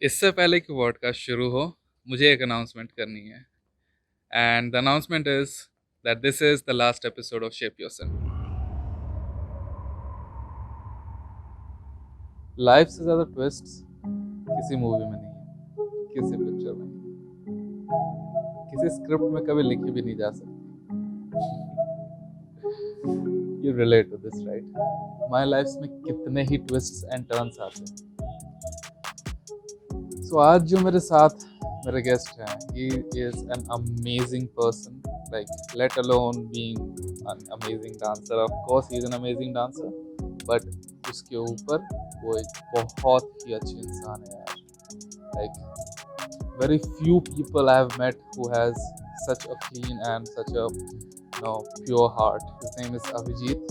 इससे पहले कि पॉडकास्ट शुरू हो मुझे एक अनाउंसमेंट करनी है and the announcement is that this is the last episode of shape yourself. Life से ज़्यादा ट्विस्ट्स किसी मूवी में नहीं है, किसी पिक्चर में नहीं, किसी स्क्रिप्ट में कभी लिखी भी नहीं जा सकती। You relate to this right? हमारी लाइफ में कितने ही ट्विस्ट्स एंड टर्न्स आते हैं। सो आज जो मेरे साथ मेरे गेस्ट हैं, he is an amazing person, like let alone being an amazing dancer. Of course he is an amazing dancer, but उसके ऊपर वो एक बहुत ही अच्छी इंसान है यार। Like very few people I have met who has such a clean and such a pure heart. His name is Abhijit,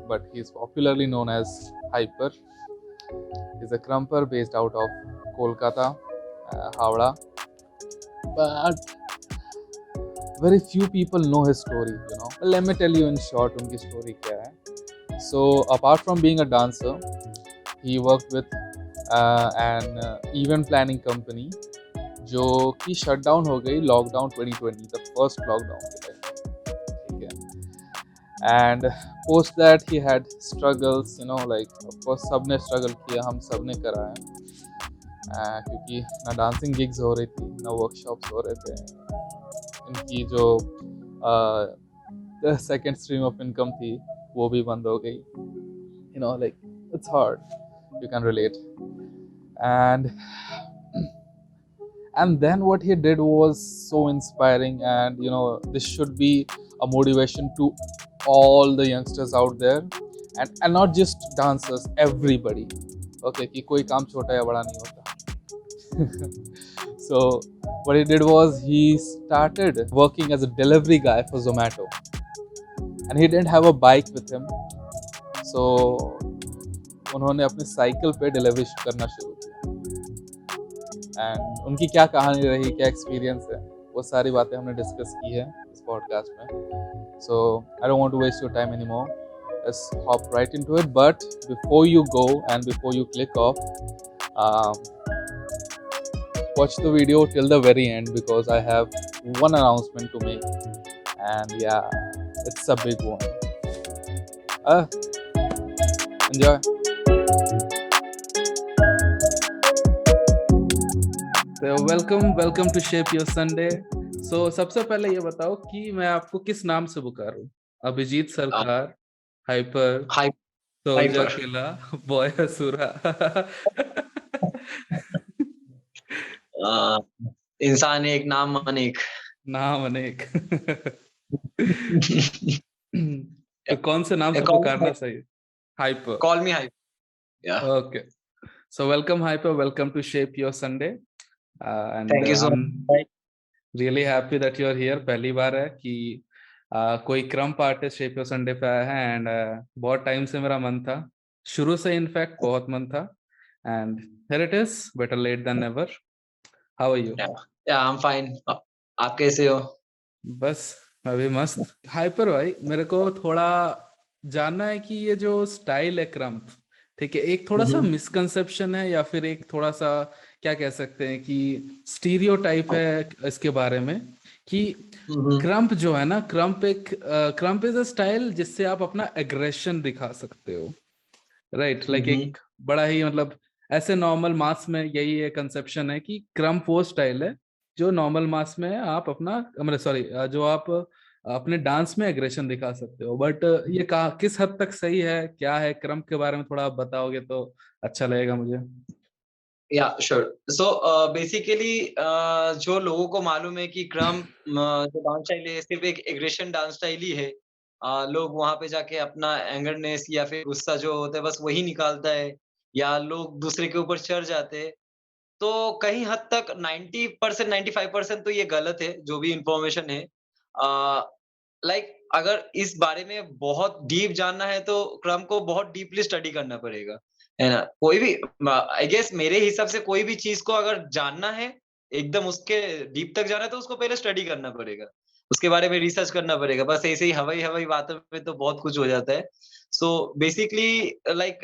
but he is popularly known as Hyper. He's a crumper based out of Kolkata, Howrah, but very few people know his story, you know. Let me tell you in short उनकी story क्या है. So apart from being a dancer, he worked with an event planning company जो कि shut down हो गई lockdown 2020, the first lockdown के time, ठीक है. And post that he had struggles, you know, like of course सबने struggle किया, हम सबने करा है. क्योंकि ना डांसिंग गिग्स हो रही थी, ना वर्कशॉप्स हो रहे थे. इनकी जो सेकेंड स्ट्रीम ऑफ इनकम थी वो भी बंद हो गई. You know like it's hard, you can relate. And then what he did was so inspiring, and you know this should be a motivation to all the youngsters out there, and not just dancers, everybody. Okay, कि कोई काम छोटा या बड़ा नहीं होता. So what he did was he started working as a delivery guy for Zomato, and he didn't have a bike with him, so उन्होंने अपनी साइकिल पे डिलीवरी करना शुरू किया. एंड उनकी क्या कहानी रही, क्या एक्सपीरियंस है, वो सारी बातें हमने डिस्कस की है इस पॉडकास्ट में. So I don't want to waste your time anymore. Let's hop right into it. But before you go and before you click off, watch the video till the very end, because I have one announcement to make, and yeah, it's a big one. Enjoy. So welcome to Shape Your Sunday. So सबसे पहले ये बताओ कि मैं आपको किस नाम से पुकारूं? अभिजीत सरकार, हाइपर, सोल्जर किला, बॉय असुरा. इंसान एक नाम अनेक. नाम अनेक. तो कौन से नाम से पुकारना सही? Hyper. Call me Hyper. Yeah. Okay. So welcome Hyper, welcome to Shape Your Sunday. And Thank you so I'm much. really happy that you are here. पहली बार है कि कोई krump artist shape your Sunday पे आया है. And बहुत time से मेरा मन था, शुरू से इनफैक्ट बहुत मन था. And here it is, better late than never. How are you? Yeah, I'm fine. आप कैसे हो? बस मैं भी मस्त. हाइपर भाई, मेरे को थोड़ा जानना है कि ये जो स्टाइल है क्रम्प, ठीक है, एक थोड़ा सा मिसकंसेप्शन है या फिर एक थोड़ा सा क्या कह सकते हैं कि स्टीरियोटाइप है इसके बारे में, कि क्रम्प जो है ना, क्रम्प इज अ स्टाइल जिससे आप अपना एग्रेशन दिखा सकते हो, राइट? लाइक एक बड़ा ही मतलब ऐसे नॉर्मल मास में यही एक कंसेप्शन है कि क्रम्प वो स्टाइल है जो नॉर्मल मास में आप अपना सॉरी जो आप अपने डांस में एग्रेशन दिखा सकते हो. बट ये किस हद तक सही है, क्या है क्रम्प के बारे में थोड़ा आप बताओगे तो अच्छा लगेगा मुझे. Yeah, sure. So basically जो लोगों को मालूम है कि क्रम्प जो डांस स्टाइल है सिर्फ एक एग्रेशन डांस स्टाइल ही है. लोग वहां पे जाके अपना एंगरनेस या फिर गुस्सा जो होता है बस वही निकालता है, या लोग दूसरे के ऊपर चढ़ जाते हैं. तो कहीं हद तक 90% 95% तो ये गलत है, जो भी इन्फॉर्मेशन है. लाइक अगर इस बारे में बहुत डीप जानना है तो क्रम को बहुत डीपली स्टडी करना पड़ेगा, है ना? कोई भी आई गेस मेरे हिसाब से कोई भी चीज़ को अगर जानना है, एकदम उसके डीप तक जाना है तो उसको पहले स्टडी करना पड़ेगा। उसके बारे में रिसर्च करना पड़ेगा। बस ऐसे ही हवाई-हवाई बातों में तो बहुत कुछ हो जाता है। सो बेसिकली लाइक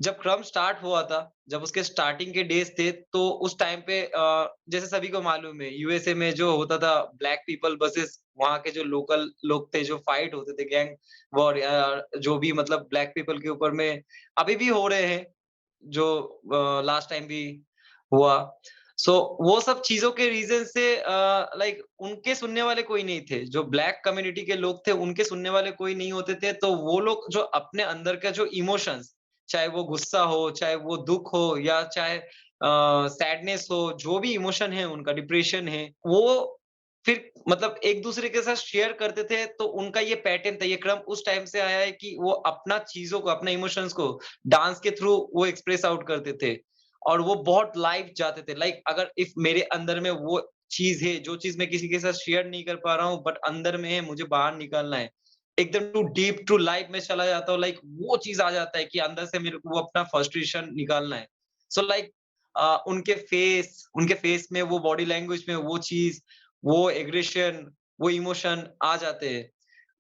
जब क्रम स्टार्ट हुआ था, जब उसके स्टार्टिंग के डेज़ थे, तो उस टाइम पे जैसे सभी को मालूम है यूएसए में जो होता था ब्लैक पीपल वर्सेस वहाँ के जो लोकल लोग थे, जो फाइट होते थे गैंग वॉर या जो भी मतलब ब्लैक पीपल के ऊपर में अभी भी हो रहे हैं, जो लास्ट टाइम भी हुआ। सो वो सब चीज़ों के रीज़न से लाइक उनके सुनने वाले कोई नहीं थे। जो ब्लैक कम्युनिटी के लोग थे, उनके सुनने वाले कोई नहीं होते थे, तो वो लोग जो अपने अंदर का जो इमोशंस, चाहे वो गुस्सा हो, चाहे वो दुःख हो या चाहे सैडनेस हो, जो भी इमोशन है उनका, डिप्रेशन है, वो फिर मतलब एक-दूसरे के साथ शेयर करते थे, तो उनका ये पैटर्न था, ये क्रम उस टाइम से आया है कि वो अपना चीज़ों को, अपने इमोशंस को डांस के थ्रू वो एक्सप्रेस आउट करते थे और वो बहुत लाइव जाते थे। लाइक अगर इफ मेरे अंदर में वो चीज़ है, जो चीज़ मैं किसी के साथ शेयर नहीं कर पा रहा हूँ, बट अंदर में है, मुझे बाहर निकालना है। एकदम टू डीप टू लाइफ में चला जाता हूँ, लाइक वो चीज़ आ जाता है कि अंदर से मेरे को वो अपना फ्रस्ट्रेशन निकालना है। सो लाइक उनके फेस में वो बॉडी लैंग्वेज में वो चीज़, वो एग्रेशन, वो इमोशन आ जाते हैं।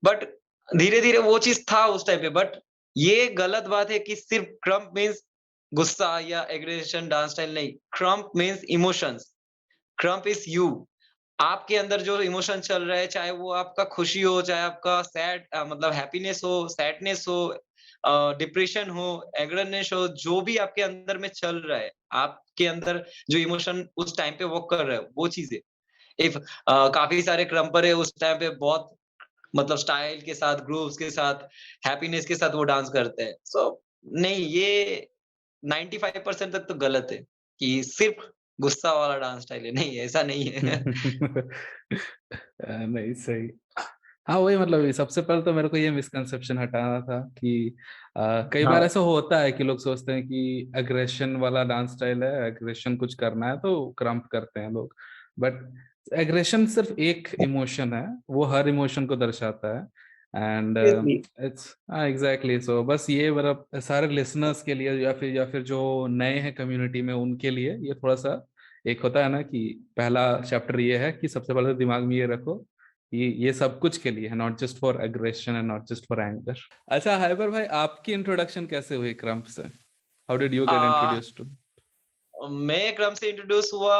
बट धीरे-धीरे वो चीज़ था उस टाइम पे, बट ये गलत बात है कि सिर्फ क्रम्प मीन्स गुस्सा या एग्रेशन डांस स्टाइल नहीं, krump means emotions, krump is you. आपके अंदर जो इमोशन चल रहा है, चाहे वो आपका खुशी हो, चाहे आपका मतलब हैप्पीनेस हो, सैडनेस हो, डिप्रेशन हो, एग्रीनेस हो, जो भी आपके अंदर में चल रहा है, आपके अंदर जो इमोशन उस टाइम पे वर्क कर रहा है, वो चीज़ें। इफ काफ़ी सारे क्रम्पर है उस टाइम पे बहुत मतलब स्टाइल के साथ, ग्रूव्स के साथ, हैप्पीनेस के साथ वो डांस करते हैं। सो नहीं, ये 95% तक तो गलत है कि सिर्फ़ गुस्सा वाला डांस स्टाइल है। नहीं, ऐसा नहीं है। नहीं सही। हाँ, वही मतलब ये सबसे पहले तो मेरे को ये मिसकंसेप्शन हटाना था कि कई बार हाँ, ऐसा होता है कि लोग सोचते हैं कि एग्रेशन वाला डांस स्टाइल है, एग्रेशन कुछ करना है तो क्रम्प करते हैं लोग। बट एग्रेशन सिर्फ एक इमोशन है, वो हर इमोशन को दर्शाता है। And obviously. इट्स हाँ एग्जैक्टली, सो बस ये मतलब सारे लिसनर्स के लिए या फिर जो नए हैं कम्युनिटी में उनके लिए ये थोड़ा सा एक होता है ना कि पहला चैप्टर ये है कि सबसे पहले दिमाग में ये रखो कि ये सब कुछ के लिए है, not just for aggression and not just for anger. अच्छा हाइबर भाई, आपकी इंट्रोडक्शन कैसे हुई क्रम्प से? How did you get a, introduce to? मैं क्रम से इंट्रोड्यूस हुआ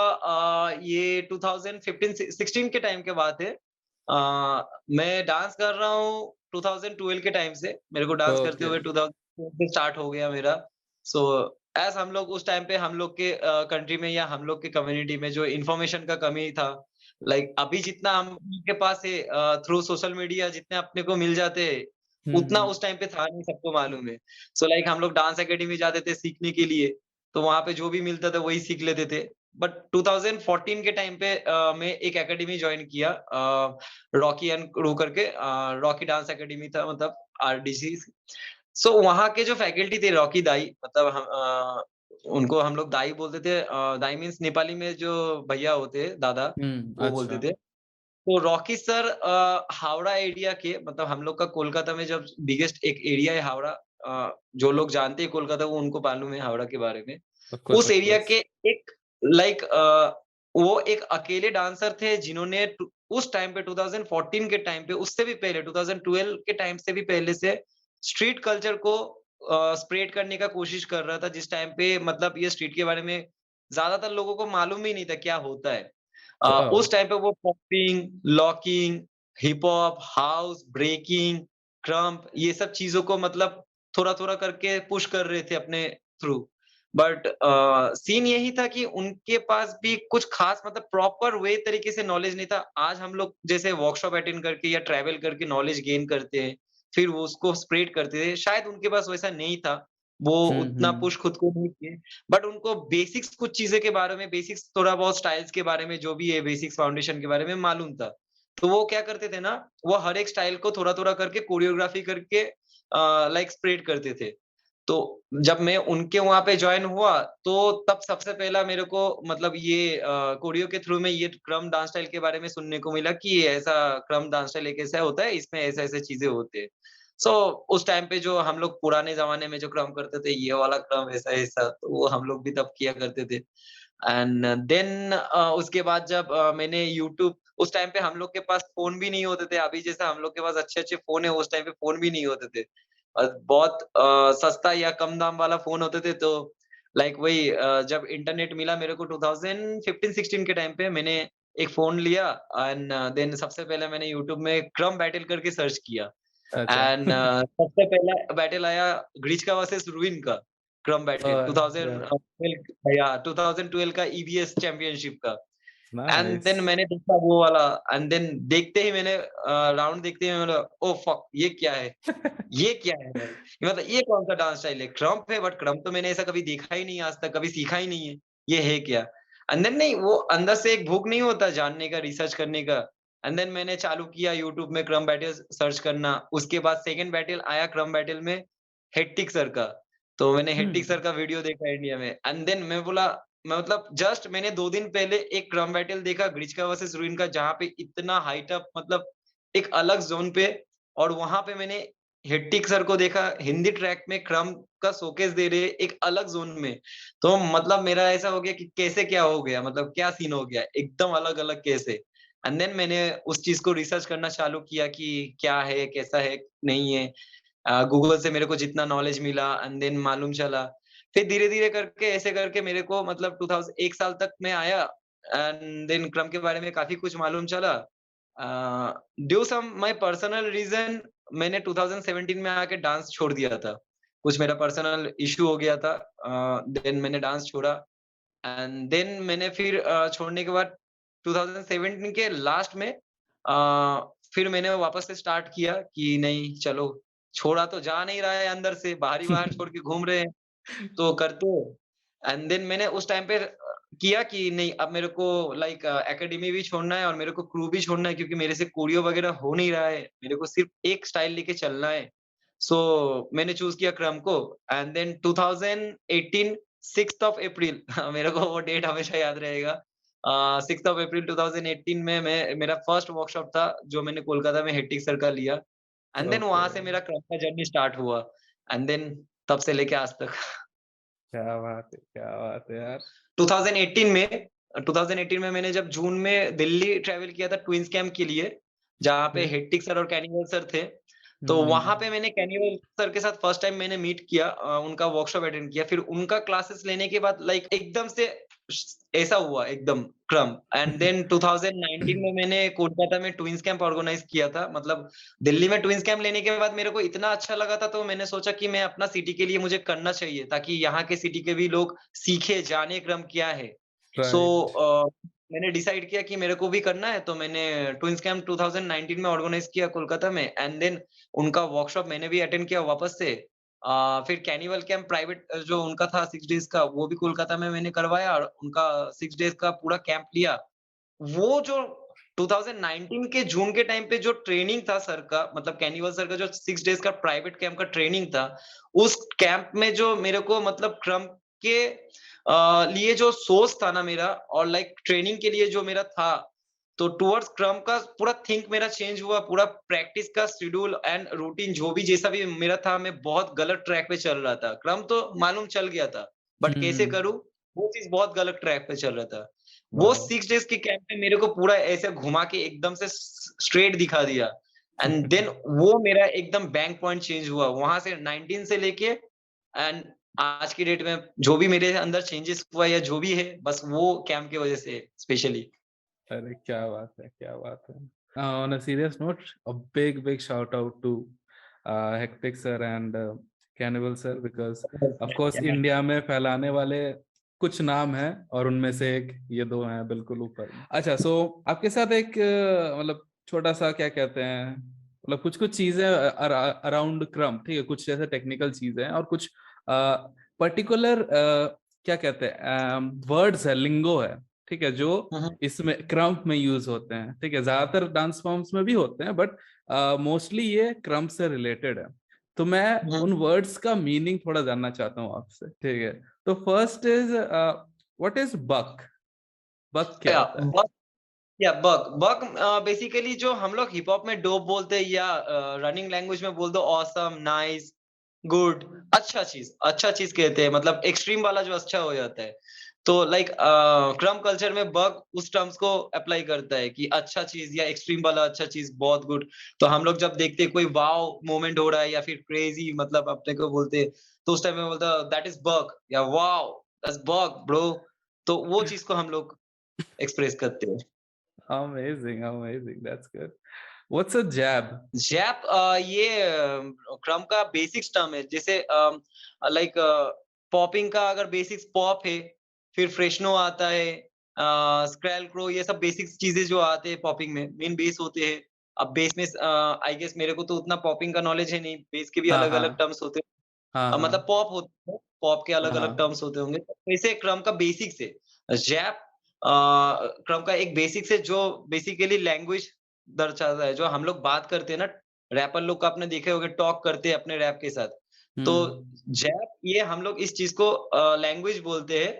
ये 2015-16 के टाइम के बात है। मैं डांस कर रहा हूँ 2012 के टाइम से। मेरे को डांस करते ओके। हुए 2012 से स्टार्ट हो गया मेरा। सो ऐज़ हम लोग उस टाइम पे हम लोग के कंट्री में या हम लोग के कम्युनिटी में जो इन्फॉर्मेशन का कमी था, लाइक अभी जितना हम के पास है थ्रू सोशल मीडिया जितने अपने को मिल जाते हैं, उतना हम्म। उस टाइम पे था नहीं, सबको मालूम है। सो लाइक हम लोग डांस अकेडमी जाते थे सीखने के लिए। तो वहाँ पे जो भी मिलता था वही सीख लेते थे। बट 2014 के टाइम पे मैं एक अकेडमी जॉइन किया रॉकी एंड क्रू करके रॉकी डांस अकेडमी था मतलब आरडीसी। सो वहाँ के जो फैकल्टी थे रॉकी दाई मतलब उनको हम लोग दाई बोलते थे दाई मीन्स नेपाली में जो भैया होते हैं, दादा, वो बोलते अच्छा। थे। तो रॉकी सर हावड़ा एरिया के मतलब हम लोग का कोलकाता में जब बिगेस्ट एक एरिया है हावड़ा जो लोग जानते हैं कोलकाता वो उनको मालूम है हावड़ा के बारे में। ऑफ कोर्स उस ऑफ एरिया कोर्स। के एक लाइक वो एक अकेले डांसर थे जिन्होंने उस टाइम पे 2014 के टाइम पे उससे भी पहले 2012 के टाइम से भी पहले से स्ट्रीट कल्चर को स्प्रेड करने का कोशिश कर रहा था जिस टाइम पे मतलब ये स्ट्रीट के बारे में ज्यादातर लोगों को मालूम ही नहीं था क्या होता है। वाओ। उस टाइम पे वो popping, locking, hip hop, house, breaking, krump ये सब चीज़ों को मतलब थोड़ा-थोड़ा करके पुश कर रहे थे अपने थ्रू। बट सीन यही था कि उनके पास भी कुछ खास मतलब प्रॉपर वे तरीके से नॉलेज नहीं था। आज हम लोग जैसे वर्कशॉप अटेंड करके या ट्रैवल करके नॉलेज गेन करते हैं, फिर वो उसको स्प्रेड करते थे, शायद उनके पास वैसा नहीं था। वो उतना हम्म। पुश खुद को नहीं किए। बट उनको बेसिक्स कुछ चीज़ें के बारे में बेसिक्स थोड़ा बहुत स्टाइल्स के बारे में जो भी है बेसिक्स फाउंडेशन के बारे में मालूम था। तो वो क्या करते थे ना, वो हर एक स्टाइल को थोड़ा-थोड़ा करके कोरियोग्राफी करके लाइक स्प्रेड करते थे। तो जब मैं उनके वहाँ पे जॉइन हुआ, तो तब सबसे पहला मेरे को मतलब ये कोरियो के थ्रू में ये क्रम डांस स्टाइल के बारे में सुनने को मिला कि ऐसा क्रम डांस स्टाइल एक ऐसा होता है, इसमें ऐसे-ऐसे चीज़ें होते हैं। सो उस टाइम पे जो हम लोग पुराने ज़माने में जो क्रम करते थे, ये वाला क्रम ऐसा-ऐसा, तो वो हम लोग भी तब किया करते थे। एंड देन उसके बाद जब मैंने यूट्यूब उस टाइम पे हम लोग के पास फ़ोन भी नहीं होते थे, अभी जैसा हम लोग के पास अच्छे-अच्छे फ़ोन है, उस टाइम पे फ़ोन भी नहीं होते थे। बहुत सस्ता या कम दाम वाला फ़ोन होते थे, तो लाइक वही जब इंटरनेट मिला मेरे को 2015-16 के टाइम पे मैंने एक फ़ोन लिया एंड देन सबसे पहले मैंने यूट्यूब में क्रम बैटल करके सर्च किया अच्छा। एंड सबसे पहला बैटल आया ग्लिचका वर्सेस रूइन का, क्रम बैटल अच्छा, 2012 या 2012 का ईबीएस चैंपियनशिप का। And nice. देन मैंने देखा वो वाला एंड देन देखते ही मैंने राउंड देखते ही मैंने ओह फक! ये क्या है? ये क्या है भाई? ये मतलब ये कौन-सा डांस स्टाइल है? क्रम्प है बट क्रम्प तो मैंने ऐसा कभी देखा ही नहीं है आज तक, कभी सीखा ही नहीं है। ये है क्या? एंड देन नहीं वो अंदर से एक भूख नहीं होता जानने का, रिसर्च करने का। एंड देन मैंने चालू किया यूट्यूब में क्रम्प बैटल सर्च करना। उसके बाद सेकंड बैटल आया क्रम्प बैटल में हेट्टिक सर का। तो मैंने हेट्टिक हुँ, सर का वीडियो देखा इंडिया में एंड देन मैं बोला मैं मतलब जस्ट मैंने 2 दिन पहले एक क्रम्प बैटल देखा ग्लिचका वर्सेस रूइन का जहाँ पे इतना हाइट अप मतलब एक अलग ज़ोन पे और वहाँ पे मैंने हेट्टिक सर को देखा हिंदी ट्रैक में क्रम का शोकेस दे रहे एक अलग ज़ोन में। तो मतलब मेरा ऐसा हो गया कि कैसे क्या हो गया? मतलब क्या सीन हो गया? एकदम अलग-अलग कैसे? एंड देन मैंने उस चीज़ को रिसर्च करना चालू किया कि क्या है, कैसा है, नहीं है। गूगल से मेरे को जितना नॉलेज मिला एंड देन मालूम चला। फिर धीरे-धीरे करके ऐसे करके मेरे को मतलब 2000 1 साल तक मैं आया एंड देन क्रम के बारे में काफ़ी कुछ मालूम चला। Due some my personal reason मैंने 2017 में आके डांस छोड़ दिया था। कुछ मेरा पर्सनल इश्यू हो गया था देन मैंने डांस छोड़ा एंड देन मैंने फिर छोड़ने के बाद 2017 के लास्ट में फिर मैंने वापस से स्टार्ट किया कि नहीं चलो, छोड़ा तो जा नहीं रहा है अंदर से, बाहर ही बाहर छोड़ के घूम रहे हैं। तो करते एंड देन मैंने उस टाइम पे किया कि नहीं अब मेरे को लाइक एकेडमी भी छोड़ना है और मेरे को क्रू भी छोड़ना है क्योंकि मेरे से कोरियो वगैरह हो नहीं रहा है। मेरे को सिर्फ एक स्टाइल लेके चलना है। सो मैंने चूज़ किया क्रम को and then 2018 6th of April मेरे को वो डेट हमेशा याद रहेगा। 6th ऑफ अप्रैल 2018 में मैं मेरा फर्स्ट वर्कशॉप था जो मैंने कोलकाता में हेट्टिक सर का लिया एंड देन ओके। वहाँ से मेरा क्रम का जर्नी स्टार्ट हुआ एंड देन तब से लेके आज तक। क्या बात है यार! 2018 में 2018 में मैंने जब जून में दिल्ली ट्रैवल किया था ट्विन्स कैंप के लिए, जहाँ पे ओके। हेट्टिक सर और कैनिवल सर थे। तो वहाँ पे हुँ, मैंने कैनिवल सर के साथ फर्स्ट टाइम मैंने मीट किया उनका वर्कशॉप अटेंड किया। फिर उनका क्लासेस लेने के बाद लाइक एकदम से ऐसा हुआ एकदम क्रम एंड देन 2019 में मैंने कोलकाता में ट्विन्स कैंप ऑर्गेनाइज़ किया था। मतलब दिल्ली में ट्विन्स कैंप लेने के बाद मेरे को इतना अच्छा लगा था तो मैंने सोचा कि मैं अपना सिटी के लिए मुझे करना चाहिए ताकि यहाँ के सिटी के भी लोग सीखे, जाने क्रम क्या है। सो राइट। मैंने डिसाइड किया कि मेरे को भी करना है तो मैंने ट्विन्स कैंप 2019 में ऑर्गेनाइज़ किया कोलकाता में एंड देन उनका वर्कशॉप मैंने भी अटेंड किया वापस से। फिर कैनिवल कैंप प्राइवेट जो उनका था 6 डेज़ का वो भी कोलकाता में मैंने करवाया और उनका 6 डेज़ का पूरा कैंप लिया। वो जो 2019 के जून के टाइम पे जो ट्रेनिंग था सर का मतलब कैनिवल सर का जो 6 डेज़ का प्राइवेट कैंप का ट्रेनिंग था, उस कैंप में जो मेरे को मतलब क्रम के लिए जो सोच था ना मेरा और लाइक ट्रेनिंग के लिए जो मेरा था, तो टुवर्ड्स स्क्रम का पूरा थिंक मेरा चेंज हुआ, पूरा प्रैक्टिस का शेड्यूल एंड रूटीन जो भी जैसा भी मेरा था, मैं बहुत गलत ट्रैक पे चल रहा था। क्रम तो मालूम चल गया था, बट कैसे हुँ, करूँ, वो चीज़ बहुत गलत ट्रैक पे चल रहा था। वो वाओ! 6 डेज़ के कैंप में मेरे को पूरा ऐसे घुमा के एकदम से स्ट्रेट दिखा दिया एंड देन वो मेरा एकदम बैंक पॉइंट चेंज हुआ। वहाँ से 19 से लेके एंड आज की डेट में जो भी मेरे अंदर चेंजेस हुआ या जो भी है, बस वो कैंप की वज़ह से स्पेशली। अरे क्या बात है, क्या बात है! On a serious note, a big shout out to Hectic sir and Cannibal sir because of course India में फैलाने वाले कुछ नाम हैं और उनमें से एक ये 2 हैं बिल्कुल ऊपर में। अच्छा सो आपके साथ एक मतलब छोटा-सा क्या कहते हैं मतलब कुछ-कुछ चीज़ें अराउंड क्रम ठीक है, कुछ जैसे टेक्निकल चीज़ें हैं और कुछ पर्टिकुलर क्या कहते हैं वर्ड्स है, लिंगो है, ठीक है? जो हुँ, हुँ। इसमें क्रम्प में यूज़ होते हैं, ठीक है? ज़्यादातर डांस फॉर्म्स में भी होते हैं बट मोस्टली ये क्रम्प से रिलेटेड है। तो मैं हुँ। उन वर्ड्स का मीनिंग थोड़ा जानना चाहता हूँ आपसे, ठीक है? तो फर्स्ट इज़ व्हाट इज़ बक? बक क्या या होता है? बक या बक बक बेसिकली जो हम लोग हिप हॉप में डोप बोलते हैं या रनिंग लैंग्वेज में बोल दो ऑसम, नाइस, गुड, अच्छा चीज़ कहते हैं मतलब एक्सट्रीम वाला जो अच्छा हो जाता है। तो लाइक क्रम कल्चर में बग उस टर्म्स को अप्लाई करता है कि अच्छा चीज या एक्सट्रीम वाला अच्छा चीज बहुत गुड। तो हम लोग जब देखते हैं कोई वाव मोमेंट हो रहा है या फिर क्रेजी मतलब अपने को बोलते हैं, तो उस टाइम में बोलता दैट इज बग या वाव दैट्स बग ब्रो। तो वो चीज को हम लोग एक्सप्रेस करते हैं। Amazing, amazing. That's good. What's a jab? JAP ये क्रम का बेसिक्स टर्म है। जैसे लाइक पॉपिंग का अगर बेसिक्स पॉप है, फिर फ्रेशनो आता है, स्क्रैल क्रो, ये सब बेसिक्स चीजें जो आते हैं पॉपिंग में, मेन बेस होते हैं। अब बेस में आई गेस मेरे को तो उतना पॉपिंग का नॉलेज है नहीं, बेस के भी हाँ, अलग-अलग हाँ, टर्म्स होते हैं। हाँ, मतलब हाँ, पॉप होते हैं, पॉप के हाँ, अलग-अलग हाँ। टर्म्स होते होंगे। तो वैसे क्रम का बेसिक्स है। जैप क्रम का एक बेसिक्स है जो बेसिकली लैंग्वेज दर्शाता है। जो हम लोग बात करते हैं ना, रैपर लोग को आपने देखे होंगे टॉक करते हैं अपने रैप के साथ। तो हम्म। जैप ये हम लोग इस चीज़ को लैंग्वेज बोलते हैं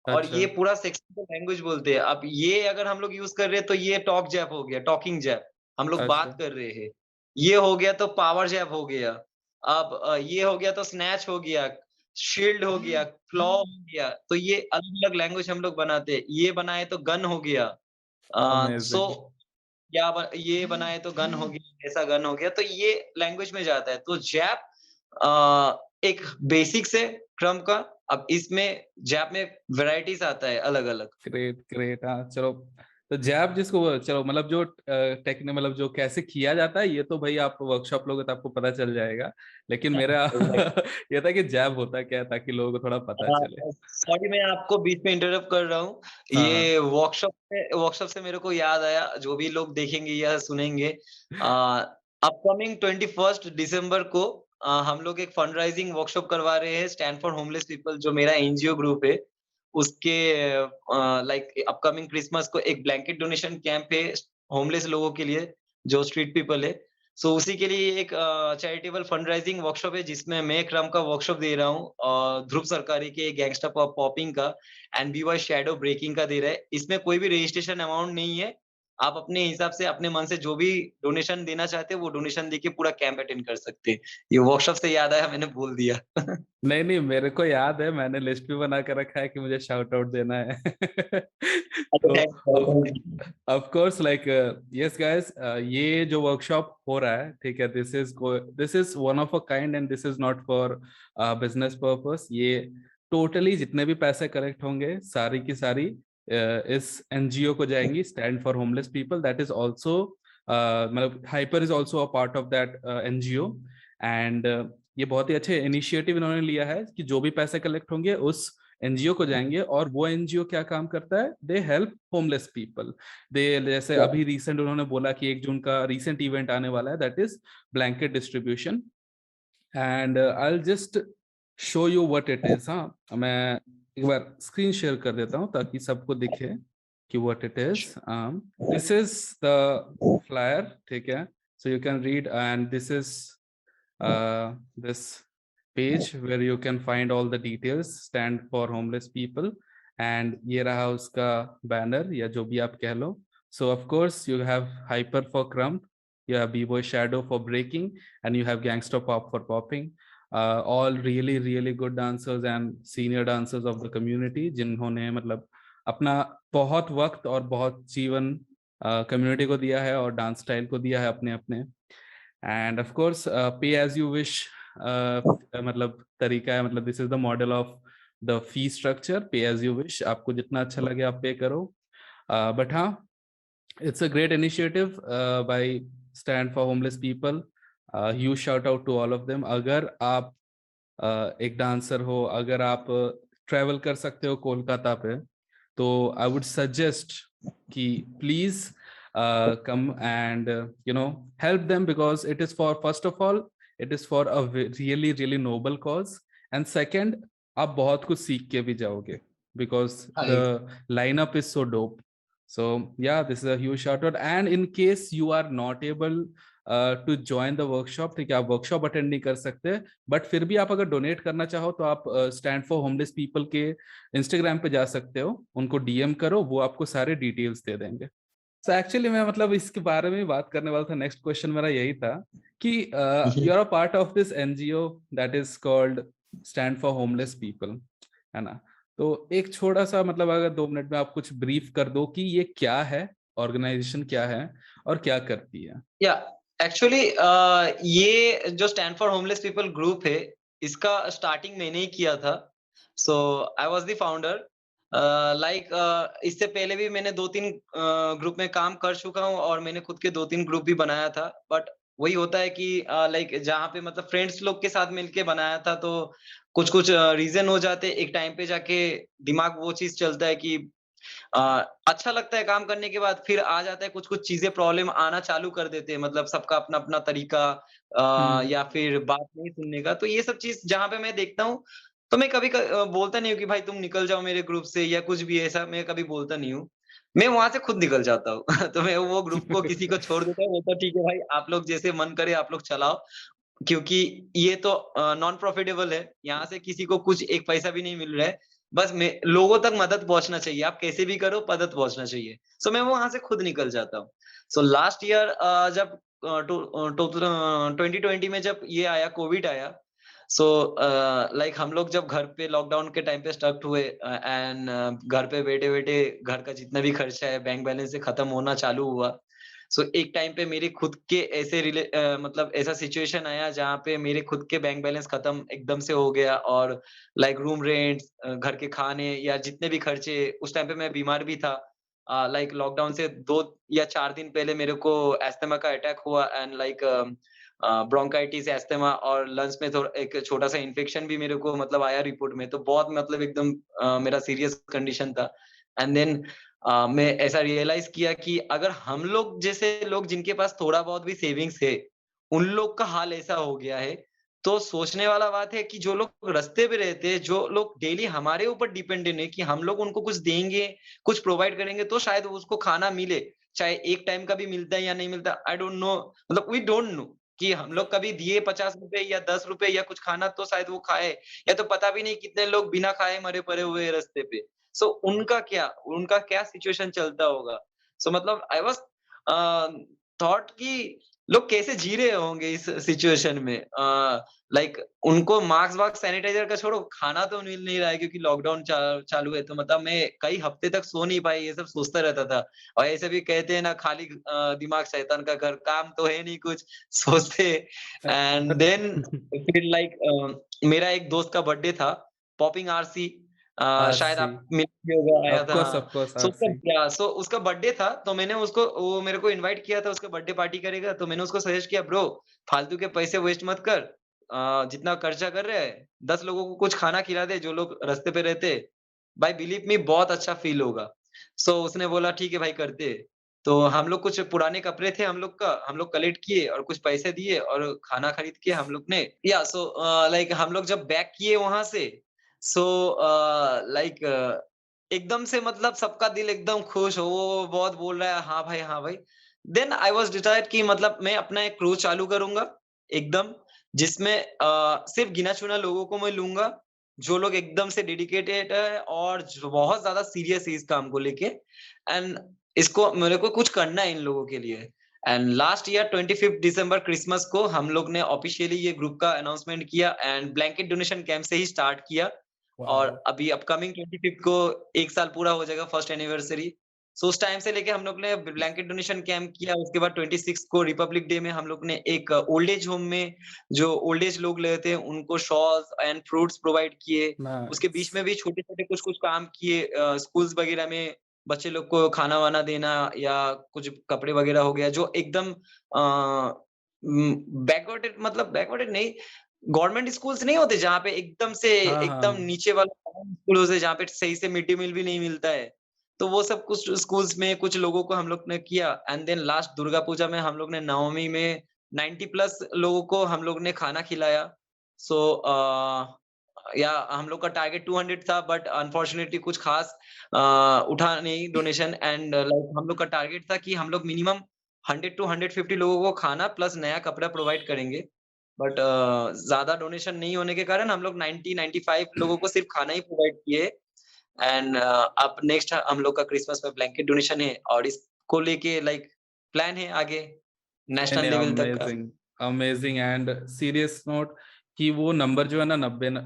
और अच्छा, ये पूरा सेक्शन को लैंग्वेज बोलते हैं। अब ये अगर हम लोग यूज़ कर रहे हैं तो ये टॉक जैप हो गया, टॉकिंग जैप। हम लोग अच्छा, बात कर रहे हैं। ये हो गया तो पावर जैप हो गया। अब ये हो गया तो स्नैच हो गया, शील्ड हो गया, क्लॉ हो गया। तो ये अलग-अलग लैंग्वेज हम लोग बनाते हैं। ये बनाए तो गन हो गया। सो amazing. या ये बनाए तो गन हो गया, ऐसा गन हो गया, तो ये लैंग्वेज में जाता है। तो जैप एक बेसिक्स है क्रम का। अब इसमें जैप में वैराइटीज़ आता है अलग-अलग। Great, great. हाँ, चलो। तो जैब जिसको चलो मतलब जो टेक्निक मतलब जो कैसे किया जाता है ये तो भाई आप वर्कशॉप लोगे तो आपको पता चल जाएगा। लेकिन मेरा ये था कि जैब होता क्या है ताकि लोगों को थोड़ा पता चले। सॉरी मैं आपको बीच में इंटरप्ट कर रहा हूँ। हाँ, हाँ। ये वर्कशॉप से मेरे को याद आया, जो भी लोग देखेंगे या सुनेंगे, अपकमिंग 21 दिसंबर को हम लोग एक फंडराइजिंग वर्कशॉप करवा रहे हैं स्टैंड फॉर होमलेस पीपल, जो मेरा एनजीओ ग्रुप है। उसके लाइक अपकमिंग क्रिसमस को एक ब्लैंकेट डोनेशन कैंप है होमलेस लोगों के लिए, जो स्ट्रीट पीपल है। सो उसी के लिए एक चैरिटेबल फंडराइजिंग वर्कशॉप है जिसमें मैं क्रम का वर्कशॉप दे रहा हूँ, ध्रुव सरकारी के गैंगस्टर पॉपिंग का एंड बीवाय शैडो ब्रेकिंग का दे रहा है। इसमें कोई भी रजिस्ट्रेशन अमाउंट नहीं है। आप अपने हिसाब से अपने मन से जो भी डोनेशन देना चाहते हैं वो डोनेशन देके पूरा कैंप अटेंड कर सकते हैं। ये वर्कशॉप से याद आया, मैंने बोल दिया। नहीं, नहीं, मेरे को याद है, मैंने लिस्ट भी बना के रखा है कि मुझे शाउट आउट देना है। तो अच्छा, thanks. Of course like yes guys, ये जो वर्कशॉप हो रहा है, ठीक है, this is one of a kind and this is not for business purpose. ये टोटली जितने भी पैसे कलेक्ट होंगे सारी की सारी इस एनजीओ को जाएंगी, stand for homeless people. That is also मतलब Hyper is also a part of that NGO. And ये बहुत ही अच्छे इनिशिएटिव इन्होंने लिया है कि जो भी पैसे कलेक्ट होंगे उस एनजीओ को जाएंगे। और वो एनजीओ क्या काम करता है, दे हेल्प होमलेस पीपल। दे जैसे अभी रिसेंट उन्होंने बोला कि 1 जून का रिसेंट इवेंट आने वाला है, that is blanket distribution. And I just show you what it is. हाँ, मैं एक बार स्क्रीन शेयर कर देता हूँ ताकि सबको दिखे कि what it is. This is the flyer, ठीक है। So you can read and this is this page where you can find all the details, stand for homeless people। and ये रहा उसका banner या जो भी आप कह लो। so of course you have hyper for crump, you have b-boy shadow for breaking, and you have gangster pop for popping। all really really good dancers and senior dancers of the community जिन्होंने मतलब अपना बहुत वक्त और बहुत जीवन community को दिया है और डांस स्टाइल को दिया है अपने अपने। एंड ऑफ कोर्स पे एज यू विश मतलब तरीका है, मतलब this is the model of the fee structure, पे एज यू विश। आपको जितना अच्छा लगे आप पे करो। बट हाँ, it's a great initiative by Stand for Homeless People। Huge shout out to all of them। अगर आप एक डांसर हो, अगर आप ट्रैवल कर सकते हो कोलकाता पे, तो आई वुड सजेस्ट कि please come and help them, because it is for first of all it is for a really really noble cause. And second, आप बहुत कुछ सीख के भी जाओगे because the lineup is so dope. So yeah, this is a huge shout out। and in case you are not able to join the workshop, ठीक है, आप वर्कशॉप अटेंड नहीं कर सकते, बट फिर भी आप अगर डोनेट करना चाहो तो आप स्टैंड फॉर होमलेस पीपल के इंस्टाग्राम पे जा सकते हो, उनको डीएम करो, वो आपको सारे डिटेल्स दे देंगे। सो एक्चुअली मैं मतलब इसके बारे में बात करने वाला था, नेक्स्ट क्वेश्चन मेरा यही था कि you are a part of this NGO that is called stand for homeless people, है ना। तो एक छोटा सा मतलब अगर 2 मिनट में आप कुछ ब्रीफ कर दो कि ये क्या है, ऑर्गेनाइजेशन क्या है और क्या करती है। या एक्चुअली ये जो stand for homeless people group है, इसका स्टार्टिंग मैंने ही किया था। So I was the founder. Like इससे पहले भी मैंने 2-3 ग्रुप में काम कर चुका हूँ और मैंने खुद के 2-3 ग्रुप भी बनाया था। बट वही होता है कि लाइक जहाँ पे मतलब फ्रेंड्स लोग के साथ मिलके बनाया था, तो कुछ-कुछ रीज़न हो जाते, एक टाइम पे जाके दिमाग वो चीज़ चलता है कि अ, अच्छा लगता है काम करने के बाद, फिर आ जाता है कुछ-कुछ चीज़ें प्रॉब्लम आना चालू कर देते हैं, मतलब सबका अपना-अपना तरीका हम्म। या फिर बात नहीं सुनने का। तो ये सब चीज़ जहाँ पे मैं देखता हूँ, तो मैं कभी बोलता नहीं हूँ कि भाई तुम निकल जाओ मेरे ग्रुप से या कुछ भी ऐसा मैं कभी बोलता नहीं हूँ। मैं वहाँ से खुद निकल जाता हूँ। तो मैं वो ग्रुप को किसी को छोड़ देता हूँ, बोलता हूँ ठीक है भाई आप लोग जैसे मन करे आप लोग चलाओ। क्योंकि ये तो नॉन प्रॉफिटेबल है, यहाँ से किसी को कुछ 1 पैसा भी नहीं मिल रहा है। बस में लोगों तक मदद पहुँचना चाहिए, आप कैसे भी करो मदद पहुँचना चाहिए। सो मैं वहाँ से खुद निकल जाता हूँ। सो लास्ट ईयर जब 2020 में जब ये आया कोविड आया, सो लाइक हम लोग जब घर पे लॉकडाउन के टाइम पे स्टक हुए एंड घर पे बैठे-बैठे घर का जितना भी खर्चा है बैंक बैलेंस से खत्म होना चालू हुआ। सो एक टाइम पे मेरे खुद के ऐसे मतलब ऐसा सिचुएशन आया जहाँ पे मेरे खुद के बैंक बैलेंस खत्म एकदम से हो गया और लाइक रूम रेंट, घर के खाने या जितने भी खर्चे, उस टाइम पे मैं बीमार भी था। लाइक लॉकडाउन से 2 या 4 दिन पहले मेरे को अस्थमा का अटैक हुआ एंड लाइक ब्रोंकाइटिस, अस्थमा और लंग्स में थोड़ा एक छोटा-सा इन्फेक्शन भी मेरे को मतलब आया रिपोर्ट में, तो बहुत मतलब एकदम मेरा सीरियस कंडीशन था। एंड देन मैं ऐसा रियलाइज़ किया कि अगर हम लोग जैसे लोग जिनके पास थोड़ा बहुत भी सेविंग्स है, उन लोग का हाल ऐसा हो गया है, तो सोचने वाला बात है कि जो लोग रास्ते पे रहते हैं, जो लोग डेली हमारे ऊपर डिपेंडेंट है कि हम लोग उनको कुछ देंगे, कुछ प्रोवाइड करेंगे तो शायद उसको खाना मिले। चाहे एक टाइम का भी मिलता है या नहीं मिलता, आई डोंट नो, मतलब वी डोंट नो कि हम लोग कभी दिए ₹50 या ₹10 या कुछ खाना तो शायद वो खाए, या तो पता भी नहीं कितने लोग बिना खाए मरे पड़े हुए हैं रास्ते पे। सो उनका क्या सिचुएशन चलता होगा। सो मतलब आई वाज़ थॉट कि लोग कैसे जी रहे होंगे इस सिचुएशन में। लाइक उनको मास्क वास्क सैनिटाइज़र का छोड़ो, खाना तो मिल नहीं रहा है क्योंकि लॉकडाउन चालू है, तो मतलब मैं कई हफ्ते तक सो नहीं पाई, ये सब सोचता रहता था। और ऐसे भी कहते हैं ना, खाली दिमाग शैतान का घर, काम तो है नहीं कुछ, सोचते। एंड देन फिर लाइक मेरा एक दोस्त का बर्थडे था, पॉपिंग आरसी, शायद आरसी। आप मिले भी होगा, आया ऑफ था, कोर्स हाँ। ऑफ कोर्स सो उसका आरसी। सो उसका बर्थडे था, तो मैंने उसको, वो मेरे को इनवाइट किया था, उसका बर्थडे पार्टी करेगा, तो मैंने उसको सजेस्ट किया, ब्रो फालतू के पैसे वेस्ट मत कर, जितना खर्चा कर रहे हैं 10 लोगों को कुछ खाना खिला दे जो लोग रास्ते पे रहते, भाई बिलीव मी बहुत अच्छा फील होगा। सो उसने बोला ठीक है भाई करते हैं। तो हम लोग कुछ पुराने कपड़े थे हम लोग का, हम लोग कलेक्ट किए और कुछ पैसे दिए और खाना खरीद के हम लोग ने, या सो लाइक हम लोग जब बैक किए वहाँ से, सो लाइक एकदम से मतलब सबका दिल एकदम खुश हो, वो बहुत बोल रहा है, हाँ भाई, हाँ भाई। देन आई वाज़ डिसाइड कि मतलब मैं अपना एक क्रूज़ चालू करूँगा, एकदम, जिसमें सिर्फ़ गिना-चुना लोगों को मैं लूँगा, जो लोग एकदम से डेडिकेटेड है और जो बहुत ज़्यादा सीरियस है इस काम को लेके, एंड इसको मेरे को कुछ करना है इन लोगों के लिए। And last year 25 December Christmas को हम लोग ने ऑफ़िशियली ये ग्रुप का अनाउंसमेंट किया एंड ब्लैंकेट डोनेशन कैंप से ही स्टार्ट किया। और वाओ। अभी अपकमिंग 25th को 1 साल पूरा हो जाएगा, फर्स्ट एनिवर्सरी। सो उस टाइम से लेके हम लोग ने ब्लैंकेट डोनेशन कैंप किया, उसके बाद 26 को रिपब्लिक डे में हम लोग ने एक ओल्ड एज होम में जो ओल्ड एज लोग रहते हैं उनको शॉल्स एंड फ्रूट्स प्रोवाइड किए। उसके नाइस। बीच में भी छोटे-छोटे कुछ-कुछ काम किए, स्कूल्स वगैरह में बच्चे लोग को खाना-वाना देना या कुछ कपड़े वगैरह हो गया जो एकदम बैकवर्डेड, मतलब बैकवर्डेड नहीं, गवर्नमेंट स्कूल्स नहीं होते जहाँ पे एकदम से हाँ एकदम हाँ। नीचे वाला स्कूल होते हैं जहाँ पे सही से मिड डे मील भी नहीं मिलता है। तो वो सब कुछ स्कूल्स में कुछ लोगों को हम लोग ने किया and then last Durga Puja में हम लोग ने नवमी में 90 प्लस लोगों को हम लोग ने खाना खिलाया। सो या हम लोग का टारगेट 200 था बट अनफॉर्चुनेटली कुछ खास उठा नहीं डोनेशन एंड लाइक हम लोग का टारगेट था कि हम लोग मिनिमम 100 टू 150 लोगों को खाना प्लस नया कपड़ा प्रोवाइड करेंगे। बट ज़्यादा डोनेशन नहीं होने के कारण हम लोग 90-95 लोगों को सिर्फ खाना ही प्रोवाइड किए एंड अब नेक्स्ट हम लोग का क्रिसमस में ब्लैंकेट डोनेशन है और इसको लेके लाइक प्लान है आगे नहीं नेशनल नहीं, लेवल तक का। Amazing. Amazing and serious note कि वो नंबर जो है ना 90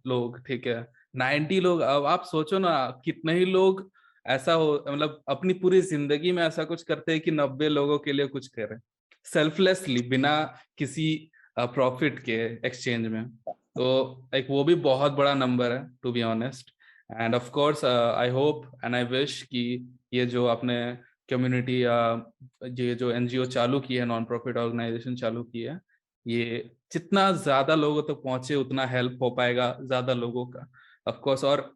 लोग, ठीक है, 90 लोग, अब आप सोचो ना कितने ही लोग ऐसा हो, मतलब अपनी पूरी जिंदगी में ऐसा कुछ करते हैं कि 90 लोगों के लिए कुछ करें सेल्फलेसली, बिना किसी प्रॉफिट के एक्सचेंज में। तो एक वो भी बहुत बड़ा नंबर है to be honest. And of course I hope and I wish कि ये जो आपने कम्युनिटी या ये जो एनजीओ चालू की है, नॉन प्रॉफिट ऑर्गेनाइजेशन चालू की है, ये जितना ज्यादा लोगों तक पहुंचे उतना हेल्प हो पाएगा ज्यादा लोगों का ऑफ कोर्स। और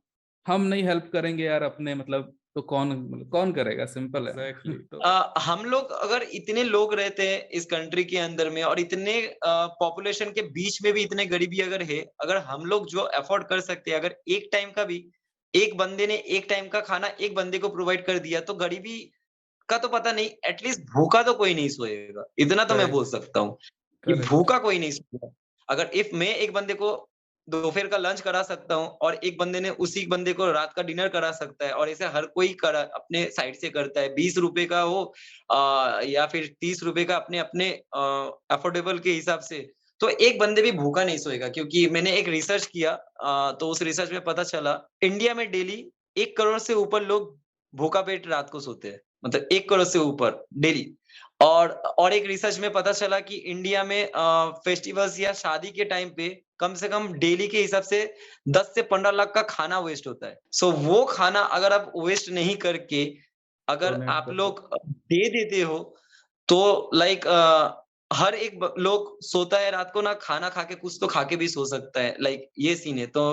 हम नहीं हेल्प करेंगे यार अपने, मतलब तो कौन करेगा, सिंपल है। Exactly. तो हम लोग अगर इतने लोग रहते हैं इस कंट्री के अंदर में और इतने पॉपुलेशन के बीच में भी इतने गरीबी अगर है, अगर हम लोग जो अफोर्ड कर सकते हैं, अगर एक टाइम का भी एक बंदे ने एक टाइम का खाना एक बंदे को प्रोवाइड कर दिया तो गरीबी का तो पता नहीं, एटलीस्ट भूखा तो कोई नहीं सोएगा, इतना तो मैं बोल करेक्ट, सकता हूँ कि करेक्ट। भूखा कोई नहीं सोएगा। अगर इफ मैं एक बंदे को दोपहर का लंच करा सकता हूँ और एक बंदे ने उसी बंदे को रात का डिनर करा सकता है और ऐसे हर कोई करा अपने साइड से करता है, 20 रुपए का हो या फिर 30 रुपए का अपने अपने अफोर्डेबल के हिसाब से, तो एक बंदे भी भूखा नहीं सोएगा। क्योंकि मैंने एक रिसर्च किया तो उस रिसर्च में पता चला इंडिया में डेली 1 करोड़ से ऊपर लोग भूखा पेट रात को सोते हैं। मतलब 1 करोड़ से ऊपर डेली। और एक रिसर्च में पता चला कि इंडिया में फेस्टिवल्स या शादी के टाइम पे कम से कम डेली के हिसाब से 10 से 15 लाख का खाना वेस्ट होता है। सो वो खाना अगर आप वेस्ट नहीं करके अगर डोनेट आप कर दो। लोग दे देते हो तो लाइक हर एक लोग सोता है रात को ना, खाना खा के कुछ तो खा के भी सो सकता है, लाइक ये सीन है। तो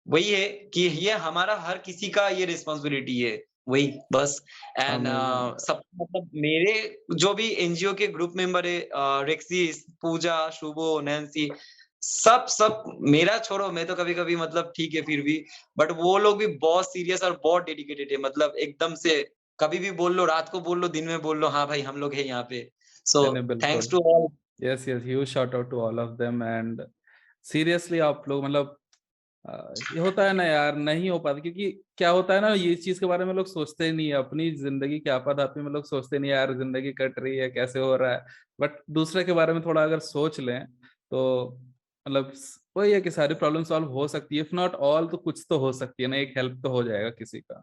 वही है कि ये हमारा हर किसी का ये रिस्पॉन्सिबिलिटी है, वही बस। And amazing. सब मतलब मेरे जो भी एनजीओ के ग्रुप मेंबर है, रेक्सिस, पूजा, शुभो, नैन्सी, सब सब मेरा छोड़ो, मैं तो कभी कभी मतलब ठीक है फिर भी, बट वो लोग भी बहुत सीरियस और बहुत डेडिकेटेड है। मतलब एकदम से कभी भी बोल लो, रात को बोल लो, दिन में बोल लो, हाँ भाई हम लोग हैं यहाँ पे। सो नहीं नहीं, थैंक्स बिल्कुल। To all. Yes yes, huge shout out to all of them. And seriously आप लोग मतलब ये होता है ना यार, नहीं हो पाता क्योंकि क्या होता है ना, ये चीज के बारे में लोग सोचते ही नहीं है। अपनी जिंदगी के आपाधापी में लोग सोचते नहीं यार, जिंदगी कट रही है कैसे हो रहा है। बट दूसरे के बारे में थोड़ा अगर सोच लें तो मतलब वही है कि सारी प्रॉब्लम सॉल्व हो सकती है, इफ नॉट ऑल तो कुछ तो हो सकती है ना, एक हेल्प तो हो जाएगा किसी का।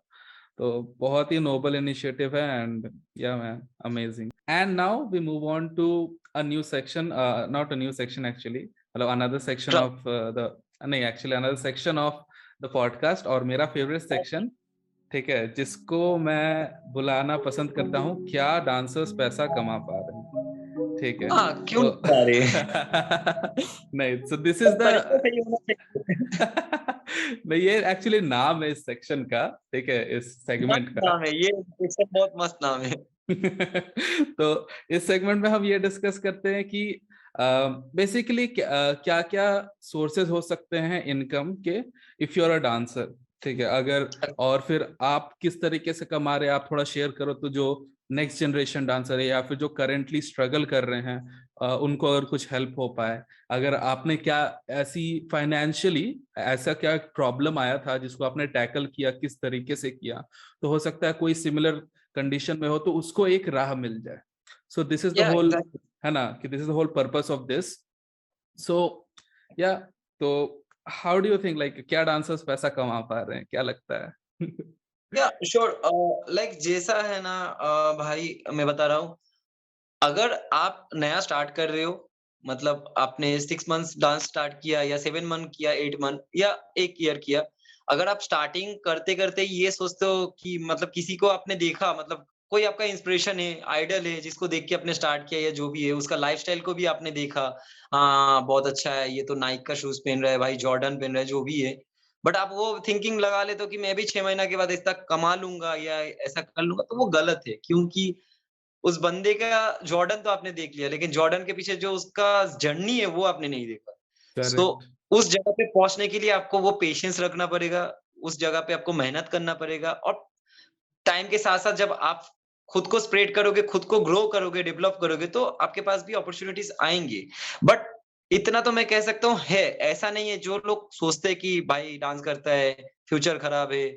तो बहुत ही नोबल इनिशिएटिव है। And yeah man, amazing. And now we move on to a new section, not a new section actually, मतलब अनदर सेक्शन ऑफ द, नहीं actually another section of the podcast, और मेरा फेवरेट सेक्शन, ठीक है, जिसको मैं बुलाना पसंद करता हूँ, क्या डांसर्स पैसा कमा पा रहे हैं, ठीक है। हाँ, क्यों तो नहीं बता रहे? नहीं, सो दिस इज पर द तरीका सही होना चाहिए। नहीं, ये एक्चुअली नाम है इस सेक्शन का, ठीक है, इस मस्त सेगमेंट का। नाम है ये, इसका बहुत मस्त नाम है। तो इस सेगमेंट में हम ये डिस्कस करते हैं कि बेसिकली क्या क्या सोर्सेज हो सकते हैं इनकम के, if you are a dancer, ठीक है, अगर, और फिर आप किस तरीके से कमा रहे हैं, आप थोड़ा शेयर करो तो जो नेक्स्ट जनरेशन डांसर है या फिर जो करेंटली स्ट्रगल कर रहे हैं उनको अगर कुछ हेल्प हो पाए। अगर आपने क्या ऐसी फाइनेंशियली ऐसा क्या प्रॉब्लम आया था जिसको आपने टैकल किया, किस तरीके से किया, तो हो सकता है कोई सिमिलर कंडीशन में हो तो उसको एक राह मिल जाए। So this is the yeah whole, exactly. है ना, कि this is the whole purpose of this. So yeah, तो how do you think, like क्या डांसर्स पैसा कमा पा रहे हैं, क्या लगता है? या श्योर, लाइक जैसा है ना, भाई मैं बता रहा हूँ, अगर आप नया स्टार्ट कर रहे हो, मतलब आपने 6 मंथ्स डांस स्टार्ट किया या 7 मंथ किया, 8 मंथ या 1 ईयर किया। अगर आप स्टार्टिंग करते-करते ये सोचते हो कि मतलब किसी को आपने देखा, मतलब कोई आपका इंस्पिरेशन है, आइडल है, जिसको देख के आपने स्टार्ट किया या जो भी है, उसका लाइफ़स्टाइल को भी आपने देखा, हाँ, बहुत अच्छा है, ये तो नाइक का शूज़ पहन रहा है भाई, जॉर्डन पहन रहा है, जो भी है। बट आप वो थिंकिंग लगा लेते हो कि मैं भी 6 महीना के बाद इतना कमा लूँगा या ऐसा कर लूँगा, तो वो गलत है। क्योंकि उस बंदे का जॉर्डन तो आपने देख लिया, लेकिन जॉर्डन के पीछे जो उसका जर्नी है वो आपने नहीं देखा। So correct. उस जगह पे पहुँचने के लिए आपको वो पेशेंस रखना पड़ेगा, उस जगह पे आपको मेहनत करना पड़ेगा और टाइम के साथ-साथ जब आप खुद को स्प्रेड करोगे, खुद को ग्रो करोगे, डेवलप करोगे तो आपके पास भी अपॉर्च्युनिटीज़ आएँगी। बट इतना तो मैं कह सकता हूँ है, ऐसा नहीं है जो लोग सोचते हैं कि भाई डांस करता है, फ्यूचर खराब है,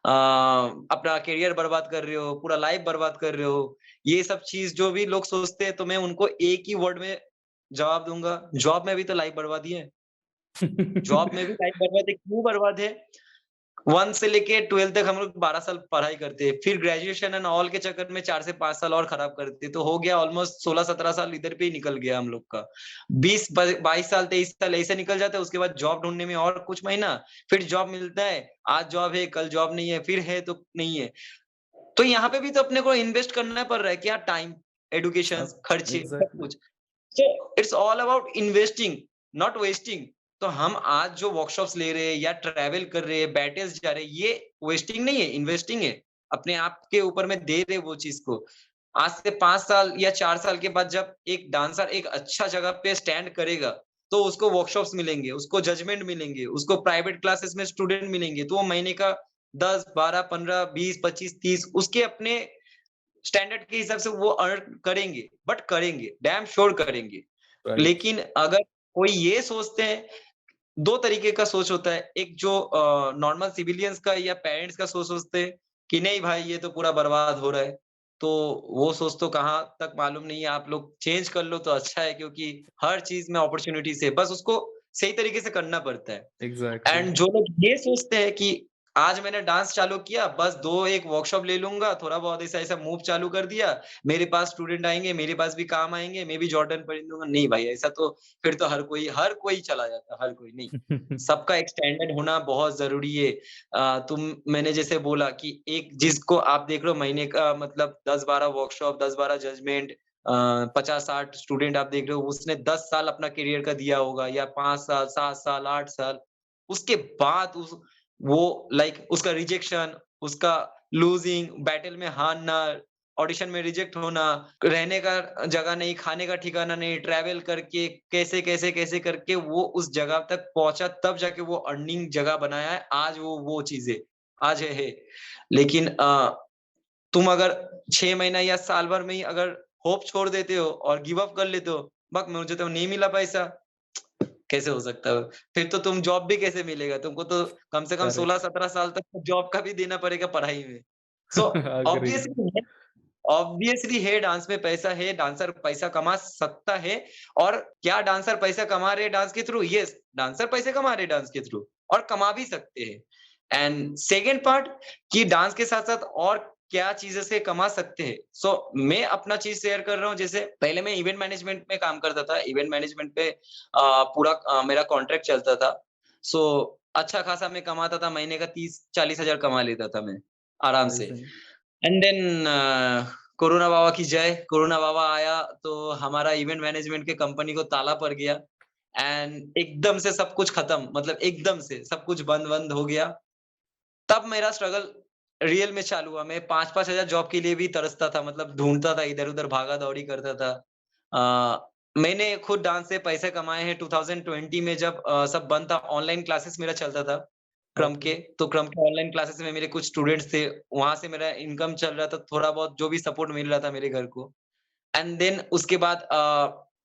अपना करियर बर्बाद कर रहे हो, पूरा लाइफ बर्बाद कर रहे हो। ये सब चीज़ जो भी लोग सोचते हैं तो मैं उनको एक ही वर्ड में जवाब दूँगा, जॉब में भी तो लाइफ बर्बाद ही है। जॉब में भी लाइफ बर्बाद है, क्यों बर्बाद है? 1 से लेके 12 तक हम लोग 12 साल पढ़ाई करते हैं। फिर ग्रेजुएशन एंड ऑल के चक्कर में 4 से 5 साल और खराब कर देते हैं। तो हो गया ऑलमोस्ट 16-17 साल इधर पे ही निकल गया हम लोग का। 20 ब 22 साल, 23 साल ऐसे निकल जाता है। उसके बाद जॉब ढूँढने में और कुछ महीना, फिर जॉब मिलता है। आज जॉब है, कल जॉब नहीं है, फिर है तो नहीं है। तो यहाँ पे भी तो अपने को इन्वेस्ट करना पड़ रहा है क्या टाइम, एजुकेशन, अब खर्चे सब एग्जैक्टली। कुछ। So it's all about investing, not wasting. तो हम आज जो वर्कशॉप्स ले रहे हैं या ट्रैवल कर रहे हैं, बैटल्स जा रहे हैं, ये वेस्टिंग नहीं है, इन्वेस्टिंग है। अपने आप के ऊपर में दे रहे हैं वो चीज़ को। आज से 5 साल या 4 साल के बाद जब एक डांसर एक अच्छा जगह पे स्टैंड करेगा, तो उसको वर्कशॉप्स मिलेंगे, उसको जजमेंट मिलेंगे, उसको प्राइवेट क्लासेस में स्टूडेंट मिलेंगे, तो वो महीने का 10, 12, 15, 20, 25, 30 उसके अपने स्टैंडर्ड के हिसाब से वो अर्न करेंगे, बट करेंगे, डैम श्योर करेंगे। राइट। लेकिन अगर कोई ये सोचते हैं, 2 तरीके का सोच होता है, एक जो नॉर्मल सिविलियंस का या पेरेंट्स का सोच सोचते हैं कि नहीं भाई ये तो पूरा बर्बाद हो रहा है। तो वो सोच तो कहाँ तक मालूम नहीं है, आप लोग चेंज कर लो तो अच्छा है क्योंकि हर चीज़ में अपॉर्च्युनिटीज़ है, बस उसको सही तरीके से करना पड़ता है। एग्जैक्टली। एंड जो लोग ये सोचते हैं कि आज मैंने डांस चालू किया, बस 2-1 वर्कशॉप ले लूँगा, थोड़ा बहुत ऐसा-ऐसा मूव चालू कर दिया, मेरे पास स्टूडेंट आएँगे, मेरे पास भी काम आएँगे, मैं भी जॉर्डन पहन लूँगा। नहीं भाई, ऐसा तो फिर तो हर कोई चला जाता, हर कोई नहीं। सबका एक स्टैंडर्ड होना बहुत ज़रूरी है। मैंने जैसे बोला कि एक जिसको आप देख रहे हो महीने का मतलब 10-12 वर्कशॉप, 10-12 जजमेंट 50-60 स्टूडेंट आप देख रहे हो, उसने 10 साल अपना करियर का दिया होगा या 5 साल, 7 साल, 8 साल। उसके बाद वो लाइक उसका रिजेक्शन, उसका लूजिंग, बैटल में हारना, ऑडिशन में रिजेक्ट होना, रहने का जगह नहीं, खाने का ठिकाना नहीं, ट्रैवल करके कैसे करके वो उस जगह तक पहुँचा, तब जाके वो अर्निंग जगह बनाया है। आज वो चीज़ें आज है। लेकिन तुम अगर 6 महीना या साल भर में ही अगर होप छोड़ देते हो और गिव अप कर लेते हो, "बक मुझे तो नहीं मिला पैसा।" कैसे हो सकता है? फिर तो तुम जॉब भी कैसे मिलेगा? तुमको तो कम से कम करेक्ट। 16-17 साल तक तो जॉब का भी देना पड़ेगा पढ़ाई में। सो अग्रीड। ऑब्वियसली है डांस में पैसा है, डांसर पैसा कमा सकता है और क्या डांसर पैसा कमा रहे हैं डांस के थ्रू? येस, डांसर पैसे कमा रहे हैं डांस के थ्रू और कमा भी सकते हैं। एंड सेकंड पार्ट कि डांस के साथ-साथ और क्या चीज़ें से कमा सकते हैं। मैं अपना चीज़ शेयर कर रहा हूँ जैसे पहले मैं इवेंट मैनेजमेंट में काम करता था। इवेंट मैनेजमेंट पे पूरा मेरा कॉन्ट्रैक्ट चलता था। सो अच्छा खासा मैं कमाता था, महीने का 30-40 हज़ार कमा लेता था मैं, आराम से। अमेजिंग। एंड देन कोरोना बाबा की जय, कोरोना बाबा आया तो हमारा इवेंट मैनेजमेंट के कंपनी को ताला पड़ गया एंड एकदम से सब कुछ खत्म मतलब एकदम से सब कुछ बंद-वंद हो गया। तब मेरा स्ट्रगल रियल में चालू हुआ। मैं 5-5 हज़ार जॉब के लिए भी तरसता था मतलब ढूँढता था, इधर-उधर भागा-दौड़ी करता था। मैंने खुद डांस से पैसे कमाए हैं 2020 में जब सब बंद था, ऑनलाइन क्लासेस मेरा चलता था क्रम ओके। के। तो क्रम के ऑनलाइन क्लासेस में मेरे कुछ स्टूडेंट्स थे, वहाँ से मेरा इनकम चल रहा था, थोड़ा बहुत जो भी सपोर्ट मिल रहा था मेरे घर को। एंड देन उसके बाद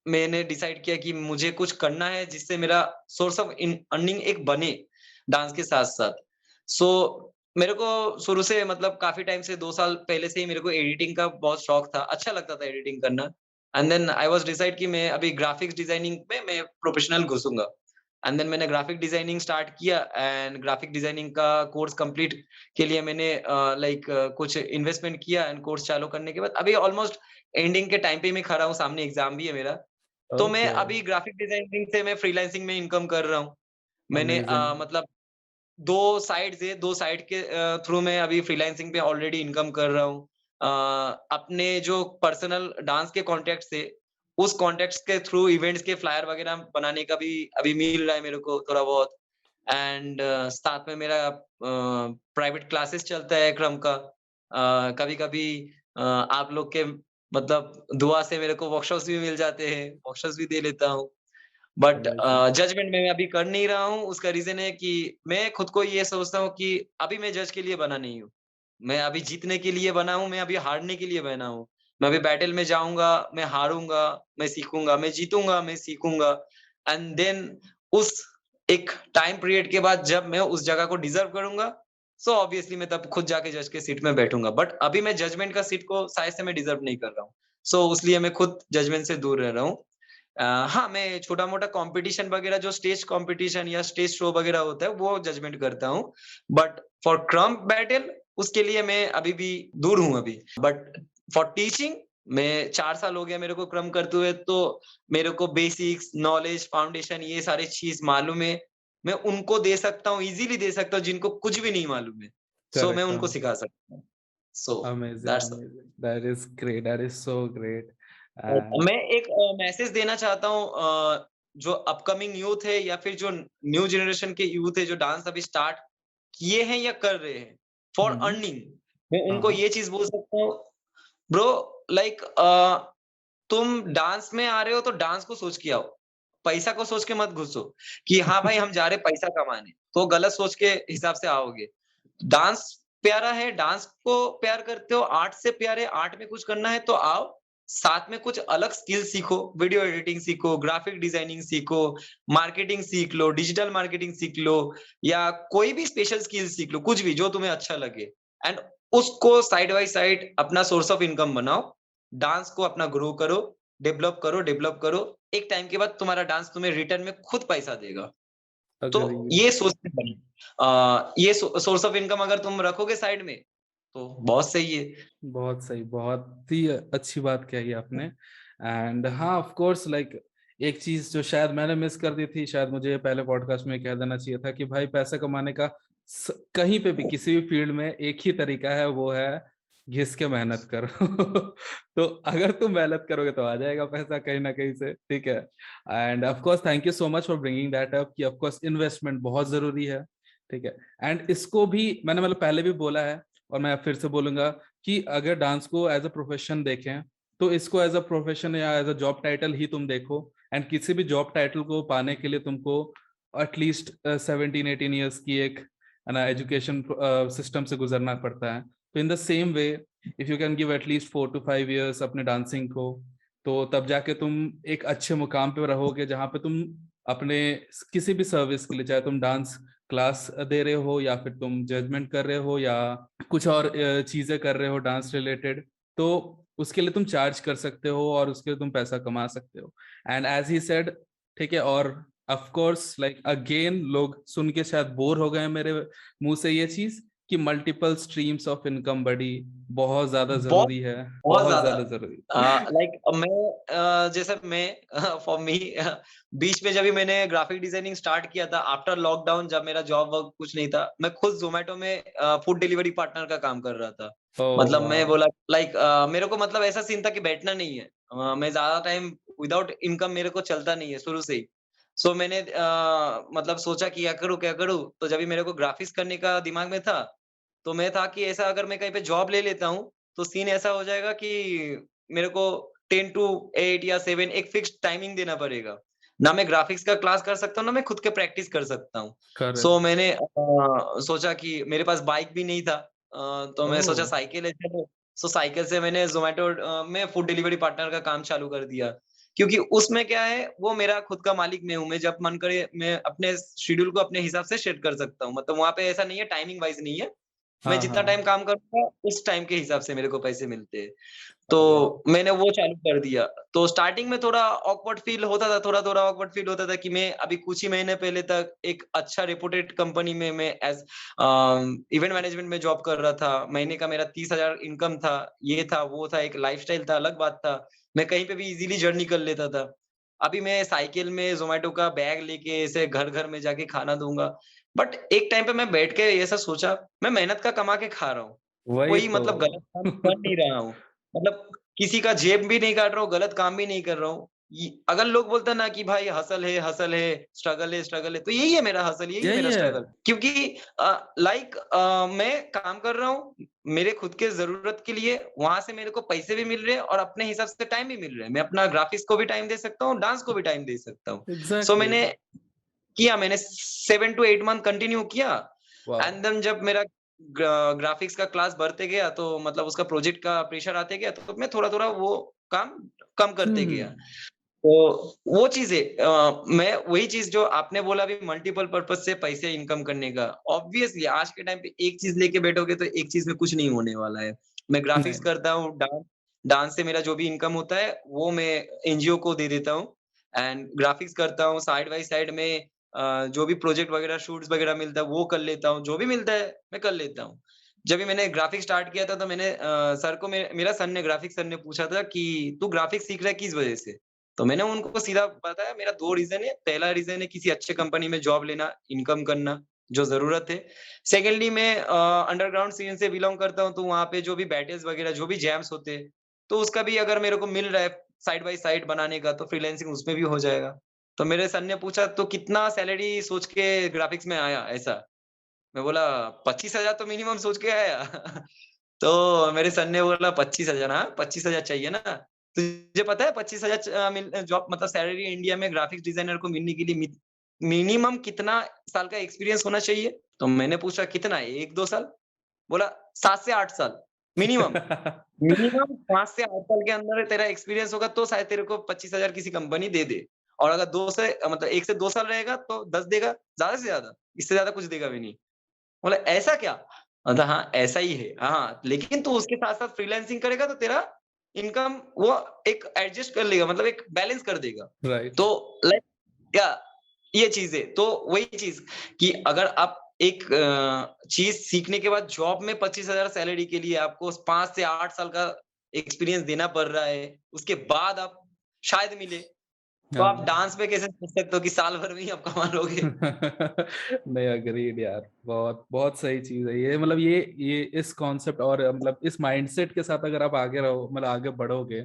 मैंने डिसाइड किया कि मुझे कुछ करना है जिससे मेरा सोर्स ऑफ इन अर्निंग एक बने, डांस के साथ-साथ। सो मेरे को शुरू से मतलब काफ़ी टाइम से 2 साल पहले से ही मेरे को एडिटिंग का बहुत शौक था, अच्छा लगता था एडिटिंग करना। And then I was decide कि मैं अभी ग्राफिक्स डिजाइनिंग में मैं प्रोफेशनल घुसूँगा। एंड देन मैंने ग्राफिक डिजाइनिंग स्टार्ट किया एंड ग्राफिक डिजाइनिंग का कोर्स कंप्लीट के लिए मैंने कुछ इन्वेस्टमेंट किया एंड कोर्स चालू करने के बाद अभी ऑलमोस्ट एंडिंग के टाइम पे मैं खड़ा हूँ, सामने एग्ज़ाम भी है मेरा। तो मैं ओके। अभी ग्राफिक डिजाइनिंग से मैं फ्रीलांसिंग में इनकम कर रहा हूँ। मैंने अमेजिंग। मतलब 2 साइड्स है, 2 साइड के थ्रू मैं अभी फ्रीलांसिंग पे ऑलरेडी इनकम कर रहा हूँ। अपने जो पर्सनल डांस के कॉन्टैक्ट्स थे, उस कॉन्टैक्ट्स के थ्रू इवेंट्स के फ्लायर वगैरह बनाने का भी अभी मिल रहा है मेरे को थोड़ा बहुत। एंड साथ में मेरा प्राइवेट क्लासेस चलता है क्रम का। कभी-कभी आप लोग के मतलब दुआ से मेरे को वर्कशॉप्स भी मिल जाते हैं, वर्कशॉप्स भी दे लेता हूँ। But amazing. जजमेंट मैं अभी कर नहीं रहा हूँ, उसका रीज़न है कि मैं खुद को ये सोचता हूँ कि अभी मैं जज के लिए बना नहीं हूँ। मैं अभी जीतने के लिए बना हूँ, मैं अभी हारने के लिए बना हूँ। मैं अभी बैटल में जाऊँगा, मैं हारूँगा, मैं सीखूँगा, मैं जीतूँगा, मैं सीखूँगा एंड देन उस एक टाइम पीरियड के बाद जब मैं उस जगह को डिज़र्व करूँगा, सो ऑब्वियसली मैं तब खुद जाके जज के सीट में बैठूँगा। बट अभी मैं जजमेंट का सीट को शायद से मैं डिज़र्व नहीं कर रहा हूँ। सो इसलिए मैं खुद जजमेंट से दूर रह रहा हूँ। हाँ, मैं छोटा-मोटा कॉम्पिटिशन वगैरह जो स्टेज कॉम्पिटिशन या स्टेज शो वगैरह होता है, वो जजमेंट करता हूँ। बट फॉर क्रम्प बैटल उसके लिए मैं अभी भी दूर हूँ अभी। बट फॉर टीचिंग मैं 4 साल हो गया मेरे को क्रम करते हुए, तो मेरे को बेसिक्स, नॉलेज, फाउंडेशन ये सारी चीज़ मालूम है। मैं उनको दे सकता हूँ, ईज़िली दे सकता हूँ जिनको कुछ भी नहीं मालूम है। सो मैं करेक्ट। उनको सिखा सकता हूँ। So amazing, that's all. Amazing, that is great, that is so great. मैं एक मैसेज देना चाहता हूँ जो अपकमिंग यूथ है या फिर जो न्यू जनरेशन के यूथ है जो डांस अभी स्टार्ट किए हैं या कर रहे हैं फॉर हम्म। अर्निंग, मैं उनको हाँ। ये चीज़ बोल सकता हूँ, ब्रो लाइक तुम डांस में आ रहे हो तो डांस को सोच के आओ। पैसा को सोच के मत घुसो कि हाँ भाई हम जा रहे पैसा कमाने, तो गलत सोच के हिसाब से आओगे। डांस प्यारा है, डांस को प्यार करते हो, आर्ट से प्यार है, आर्ट में कुछ करना है तो आओ। साथ में कुछ अलग स्किल सीखो, वीडियो एडिटिंग सीखो, ग्राफिक डिजाइनिंग सीखो, मार्केटिंग सीख लो, डिजिटल मार्केटिंग सीख लो या कोई भी स्पेशल स्किल सीख लो, कुछ भी जो तुम्हें अच्छा लगे एंड उसको साइड बाय साइड अपना सोर्स ऑफ इनकम बनाओ। डांस को अपना ग्रो करो, डेवलप करो, डेवलप करो। एक टाइम के बाद तुम्हारा डांस तुम्हें रिटर्न में खुद पैसा देगा। तो अग्रीड। ये सोचते बनो। ये सोर्स ऑफ इनकम अगर तुम रखोगे साइड में, तो बहुत सही है। बहुत सही, बहुत ही अच्छी बात कही आपने। एंड हाँ, ऑफ कोर्स, लाइक एक चीज जो शायद मैंने मिस कर दी थी, शायद मुझे पहले पॉडकास्ट में कह देना चाहिए था कि भाई पैसा कमाने का कहीं पे भी किसी भी फील्ड में एक ही तरीका है, वो है घिस के मेहनत करो। तो अगर तुम मेहनत करोगे तो आ जाएगा पैसा कहीं ना कहीं से, ठीक है। And of course thank you so much for bringing that up कि ऑफ कोर्स इन्वेस्टमेंट बहुत जरूरी है, ठीक है। एंड इसको भी मैंने मतलब पहले भी बोला है और मैं फिर से बोलूंगा कि अगर डांस को एज अ प्रोफेशन देखें तो इसको एज अ प्रोफेशन या एज अ जॉब टाइटल ही तुम देखो। एंड किसी भी जॉब टाइटल को पाने के लिए तुमको एटलीस्ट 17-18 ईयर्स की एक ना एजुकेशन सिस्टम से गुजरना पड़ता है। तो in the same way if you can give at least 4 to 5 years अपने डांसिंग को, तो तब जाके तुम एक अच्छे मुकाम पे रहोगे जहाँ पे तुम अपने किसी भी सर्विस के लिए, चाहे तुम डांस क्लास दे रहे हो या फिर तुम जजमेंट कर रहे हो या कुछ और चीजें कर रहे हो डांस रिलेटेड, तो उसके लिए तुम चार्ज कर सकते हो और उसके लिए तुम पैसा कमा सकते हो। एंड एज ही सेड, ठीक है। और ऑफ कोर्स लाइक अगेन लोग सुन के शायद बोर हो गए मेरे मुंह से ये चीज कि मल्टीपल स्ट्रीम्स ऑफ इनकम बड़ी बहुत ज्यादा बहुत जरूरी है, बहुत बहुत ज़्यादा। ज्यादा जरूरी। लाइक मैं जैसे मैं फॉर मी बीच में जब भी मैंने ग्राफिक डिजाइनिंग स्टार्ट किया था आफ्टर लॉकडाउन, जब मेरा जॉब वर्क कुछ नहीं था, मैं खुद ज़ोमैटो में फूड डिलीवरी पार्टनर का काम कर रहा था। ओ मतलब मैं वाह। बोला लाइक मेरे को मतलब ऐसा सीन था कि बैठना नहीं है। मैं ज़्यादा टाइम विदाउट इनकम मेरे को चलता नहीं है शुरू से ही। सो मैंने मतलब सोचा कि क्या करूँ, क्या करूँ? तो जब भी मेरे को ग्राफिक्स करने का दिमाग में था, तो मैं था कि ऐसा अगर मैं कहीं पे जॉब ले लेता हूँ, तो सीन ऐसा हो जाएगा कि मेरे को 10 टू 8 या 7 एक फिक्स्ड टाइमिंग देना पड़ेगा। ना मैं ग्राफिक्स का क्लास कर सकता हूँ, ना मैं खुद के प्रैक्टिस कर सकता हूँ। So correct. मैंने सोचा कि मेरे पास बाइक भी नहीं था। तो ओ। मैं सोचा साइकिल है चलो। सो साइकिल से मैंने ज़ोमैटो में फूड डिलीवरी पार्टनर का काम चालू कर दिया। क्योंकि उसमें क्या है, वो मेरा खुद का मालिक मैं हूँ। मैं जब मन करे मैं अपने शेड्यूल को अपने हिसाब से सेट कर सकता हूँ। मतलब वहाँ पे ऐसा नहीं है, टाइमिंग वाइज़ नहीं है। मैं हाँ जितना हाँ। टाइम काम करूँगा, उस टाइम के हिसाब से मेरे को पैसे मिलते हैं। अरे। तो मैंने वो चालू कर दिया। तो स्टार्टिंग में थोड़ा ऑकवर्ड फ़ील होता था, थोड़ा-थोड़ा ऑकवर्ड फ़ील होता था कि मैं अभी कुछ ही महीने पहले तक एक अच्छा रेपुटेड कंपनी में मैं इवेंट मैनेजमेंट में जॉब कर रहा था। महीने का मेरा 30,000 इनकम था। ये था, वो था, एक लाइफ़स्टाइल था, अलग बात था। मैं कहीं पे भी ईज़िली जर्नी कर लेता था। अभी मैं साइकिल में ज़ोमैटो का बैग लेके ऐसे घर-घर में जाके खाना दूँगा। बट एक टाइम पे मैं बैठ के ऐसा सोचा, मैं मेहनत का कमा के खा रहा हूँ। वही कोई तो। मतलब गलत काम कर नहीं रहा हूँ। मतलब किसी का जेब भी नहीं काट रहा हूँ, गलत काम भी नहीं कर रहा हूँ। अगर लोग बोलते हैं ना कि भाई हसल है, स्ट्रगल है, तो यही है मेरा हसल, यही है यही मेरा है। स्ट्रगल। क्योंकि मैं काम कर रहा हूँ, मेरे खुद के ज़रूरत के लिए, वहाँ से मेरे को पैसे भी मिल रहे हैं और अपने हिसाब से टाइम भी मिल रहा है। मैं अपना ग्राफ़िक्स को भी टाइम दे सकता हूँ, डांस को भी टाइम दे सकता हूँ। So exactly. मैंने 7 टू 8 मंथ कंटिन्यू किया वाह। एंड देन जब मेरा ग्राफिक्स का क्लास बढ़ते गया तो मतलब उसका प्रोजेक्ट का प्रेशर आते गया तो मैं थोड़ा-थोड़ा वो काम कम करते गया। हम्म। तो वो चीज़ें मैं वही चीज़ जो आपने बोला अभी मल्टीपल पर्पज़ से पैसे इनकम करने का, ऑब्वियसली आज के टाइम पे एक चीज़ लेके बैठोगे तो एक चीज़ में कुछ नहीं होने वाला है। मैं ग्राफिक्स नहीं। करता हूँ, डांस से मेरा जो भी इनकम होता है वो मैं एनजीओ को दे देता हूँ एंड ग्राफिक्स करता हूँ साइड बाय साइड में जो भी प्रोजेक्ट वगैरह, शूट्स वगैरह मिलता है वो कर लेता हूँ, जो भी मिलता है मैं कर लेता हूँ। जब भी मैंने ग्राफ़िक्स स्टार्ट किया था तो मैंने सर को मेरा सर ने ग्राफ़िक्स सर ने पूछा था कि तू ग्राफ़िक्स सीख रहा है किस वजह से? तो मैंने उनको सीधा बताया मेरा 2 रीज़न है। पहला रीज़न है किसी अच्छे कंपनी में जॉब लेना, इनकम करना, जो ज़रूरत है। सेकंडली मैं अंडरग्राउंड सीन से बिलॉन्ग करता हूँ तो वहाँ पे जो भी बैटल्स वगैरह जो भी जैम्स होते हैं, तो उसका भी अगर मेरे को मिल रहा है साइड बाय साइड बनाने का तो फ्रीलांसिंग उसमें भी हो जाएगा। तो मेरे सर ने पूछा तो कितना सैलरी सोच के ग्राफ़िक्स में आया ऐसा? मैं बोला 25,000 तो मिनिमम सोच के आया। तो मेरे सर ने बोला 25,000 हाँ, 25,000 चाहिए ना? तुझे पता है 25,000 जॉब मतलब सैलरी इंडिया में ग्राफिक्स डिज़ाइनर को मिलने के लिए मिनिमम कितना साल का एक्सपीरियंस होना चाहिए? तो मैंने पूछा कितना 1-2 साल? बोला 7 से 8 साल मिनिमम। मिनिमम 5 से 8 साल के अंदर तेरा एक्सपीरियंस होगा तो शायद तेरे को 25,000 किसी कंपनी दे दे। और अगर 2 से मतलब 1 से 2 साल रहेगा तो 10 देगा, ज़्यादा से ज़्यादा, इससे ज़्यादा कुछ देगा भी नहीं। बोला ऐसा क्या? मतलब हाँ, ऐसा ही है। हाँ, लेकिन तू उसके साथ-साथ फ्रीलांसिंग करेगा तो तेरा इनकम वो एक एडजस्ट कर लेगा मतलब एक बैलेंस कर देगा। राइट। तो लाइक क्या ये चीज़ है। तो वही चीज़ कि अगर आप एक चीज़ सीखने के बाद जॉब में 25,000 सैलरी के लिए आपको 5 से 8 साल का एक्सपीरियंस देना पड़ रहा है, उसके बाद आप शायद मिले, तो आप हाँ। डांस पे कैसे सोच सकते हो कि साल भर में ही आप कमा लोगे? नहीं, अग्रीड यार, बहुत बहुत सही चीज है ये। मतलब ये इस कॉन्सेप्ट और मतलब इस माइंडसेट के साथ अगर आप आगे रहो, मतलब आगे बढ़ोगे,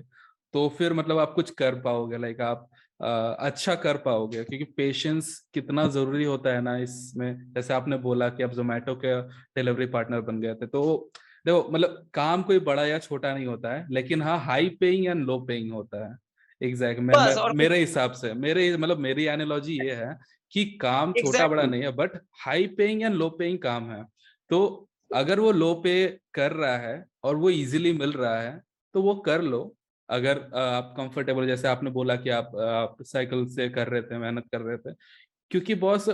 तो फिर मतलब आप कुछ कर पाओगे, लाइक आप अच्छा कर पाओगे, क्योंकि पेशेंस कितना जरूरी होता है ना इसमें। जैसे आपने बोला कि आप जोमेटो के डिलीवरी पार्टनर बन गए थे, तो देखो मतलब काम कोई बड़ा या छोटा नहीं होता है, लेकिन हाँ high paying and low paying होता है। एग्जैक्ट मैं बस और कुछ मेरे हिसाब से, मेरे मतलब मेरी एनालॉजी ये है कि काम छोटा बड़ा एग्ज़ैक्टली। नहीं है, but high paying and low paying काम है। तो अगर वो लो पे कर रहा है और वो इजीली मिल रहा है, तो वो कर लो। अगर आप कंफर्टेबल, जैसे आपने बोला कि आप साइकिल से कर रहे थे, मेहनत कर रहे थे, क्योंकि बॉस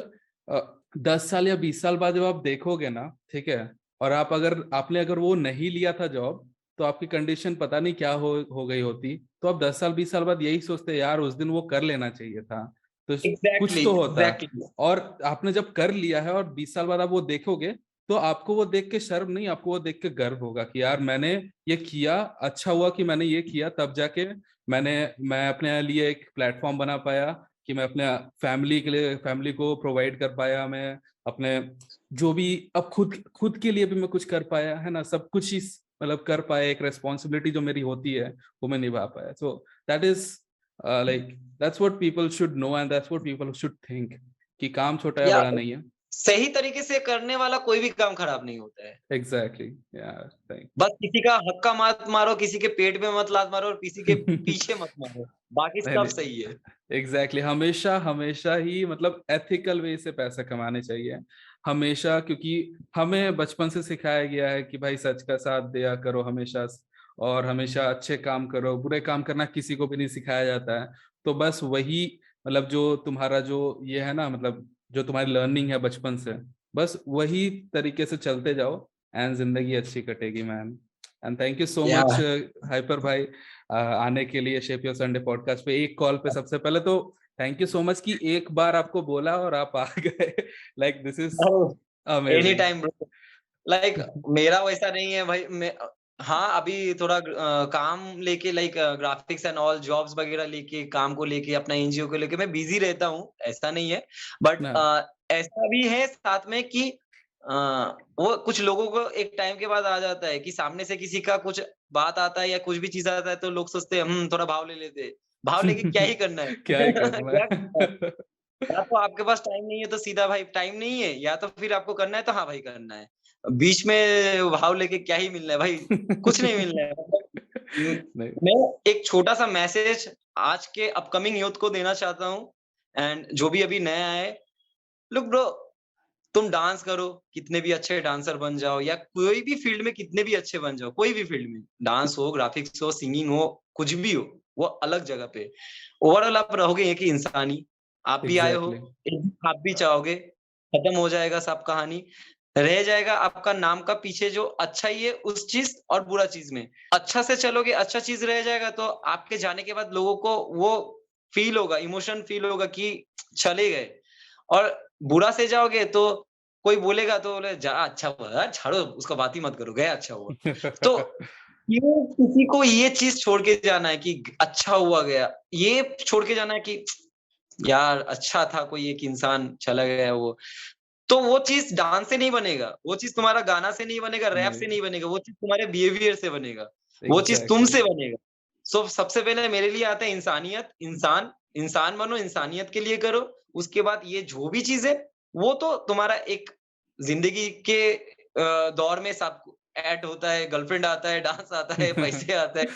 10 साल या 20 साल बाद जब आप देखोगे ना, ठीक है, और आप अगर आपने अगर वो नहीं लिया था जॉब, तो आपकी कंडीशन पता नहीं क्या हो गई होती। तो आप 10 साल 20 साल बाद यही सोचते यार उस दिन वो कर लेना चाहिए था। तो कुछ एग्ज़ैक्टली, तो होता। एग्ज़ैक्टली। और आपने जब कर लिया है और 20 साल बाद आप वो देखोगे, तो आपको वो देख के शर्म नहीं, आपको वो देख के गर्व होगा कि यार मैंने ये किया, अच्छा हुआ कि मैंने ये किया, तब जाके मैं अपने लिए एक प्लेटफॉर्म बना पाया, कि मैं अपने फैमिली के लिए, फैमिली को प्रोवाइड कर पाया, मैं अपने जो भी अब खुद खुद के लिए भी मैं कुछ कर पाया है ना, सब कुछ ही मतलब कर पाया, एक रेस्पॉन्सिबिलिटी जो मेरी होती है वो मैं निभा पाया। So that is like that's what people should know and that's what people should think, कि काम छोटा या या बड़ा नहीं है। सही तरीके से करने वाला कोई भी काम खराब नहीं होता है। एग्जैक्टली, यार बस किसी का हक्का मत मारो, किसी के पेट में मत लात मारो और किसी के थैंक पीछे मत मारो, बाकी नहीं सब नहीं, सही है। एग्जैक्टली हमेशा हमेशा ही मतलब एथिकल वे से पैसा कमाने चाहिए हमेशा, क्योंकि हमें बचपन से सिखाया गया है कि भाई सच का साथ दिया करो हमेशा, और हमेशा अच्छे काम करो, बुरे काम करना किसी को भी नहीं सिखाया जाता है। तो बस वही मतलब जो तुम्हारा जो ये है ना, मतलब जो तुम्हारी लर्निंग है बचपन से, बस वही तरीके से चलते जाओ एंड जिंदगी अच्छी कटेगी मैन। एंड थैंक यू सो या मच हाइपर भाई, आने के लिए शेप योर संडे पॉडकास्ट पे एक कॉल पे। सबसे पहले तो थैंक यू सो मच कि एक बार आपको बोला और आप आ गए। Like this is oh! Any amazing. Time bro. Like मेरा वैसा नहीं है भाई मैं हाँ, अभी थोड़ा काम लेके like graphics and all jobs वगैरह लेके, काम को लेके, अपना एनजीओ को लेके मैं बिज़ी रहता हूँ, ऐसा नहीं है। बट ना, ऐसा भी है साथ में कि अ, वो कुछ लोगों को एक टाइम के बाद आ जाता है कि सामने से किसी का कुछ बात आता है या कुछ भी चीज़ आता है तो लोग सोचते हैं थोड़ा भाव ले लेते हैं। भाव लेके क्या ही करना है? क्या ही करना क्या करना है? है। या तो आपके पास टाइम नहीं है तो सीधा भाई टाइम नहीं है, या तो फिर आपको करना है तो हाँ भाई करना है। बीच में भाव लेके क्या ही मिलना है भाई, कुछ नहीं मिलना है। मतलब नहीं, मैं एक छोटा-सा मैसेज आज के अपकमिंग यूथ को देना चाहता हूँ एंड जो भी अभी नया है, लुक ब्रो तुम डांस करो, कितने भी अच्छे डांसर बन जाओ या कोई भी फील्ड में कितने भी अच्छे बन जाओ, कोई भी फील्ड में, डांस हो, ग्राफिक्स हो, सिंगिंग हो, कुछ भी हो, वो अलग जगह पे। ओवरऑल आप रहोगे एक ही इंसान ही। आप भी आए हो, एग्जैक्टली, एक दिन आप भी चाहोगे, खत्म हो जाएगा सब कहानी। रह जाएगा आपका नाम का पीछे जो अच्छा ही है उस चीज़ और बुरा चीज़ में। अच्छा से चलोगे, अच्छा चीज़ रह जाएगा तो आपके जाने के बाद लोगों को वो फ़ील होगा, इमोशन फ़ील होगा कि चले गए। और बुरा से जाओगे तो कोई बोलेगा तो बोले जा अच्छा हुआ, छोड़ो उसका बात ही मत करो, गया अच्छा हुआ। तो क्यों किसी को ये चीज़ छोड़ के जाना है कि अच्छा हुआ गया, ये छोड़ के जाना है कि यार अच्छा था कोई एक इंसान चला गया वो। तो वो चीज़ डांस से नहीं बनेगा, वो चीज़ तुम्हारा गाना से नहीं बनेगा, रैप से नहीं, नहीं बनेगा, वो चीज़ तुम्हारे बिहेवियर से बनेगा, वो चीज़ एग्ज़ैक्टली, तुमसे बनेगा। सो सबसे पहले मेरे लिए आता है इंसानियत, इंसान बनो, इंसानियत के लिए करो, उसके बाद ये जो भी चीज़ है, वो तो तुम्हारा एक ज़िंदगी के दौर में सब ऐड होता है, गर्लफ्रेंड आता है, डांस आता है, पैसे आता है,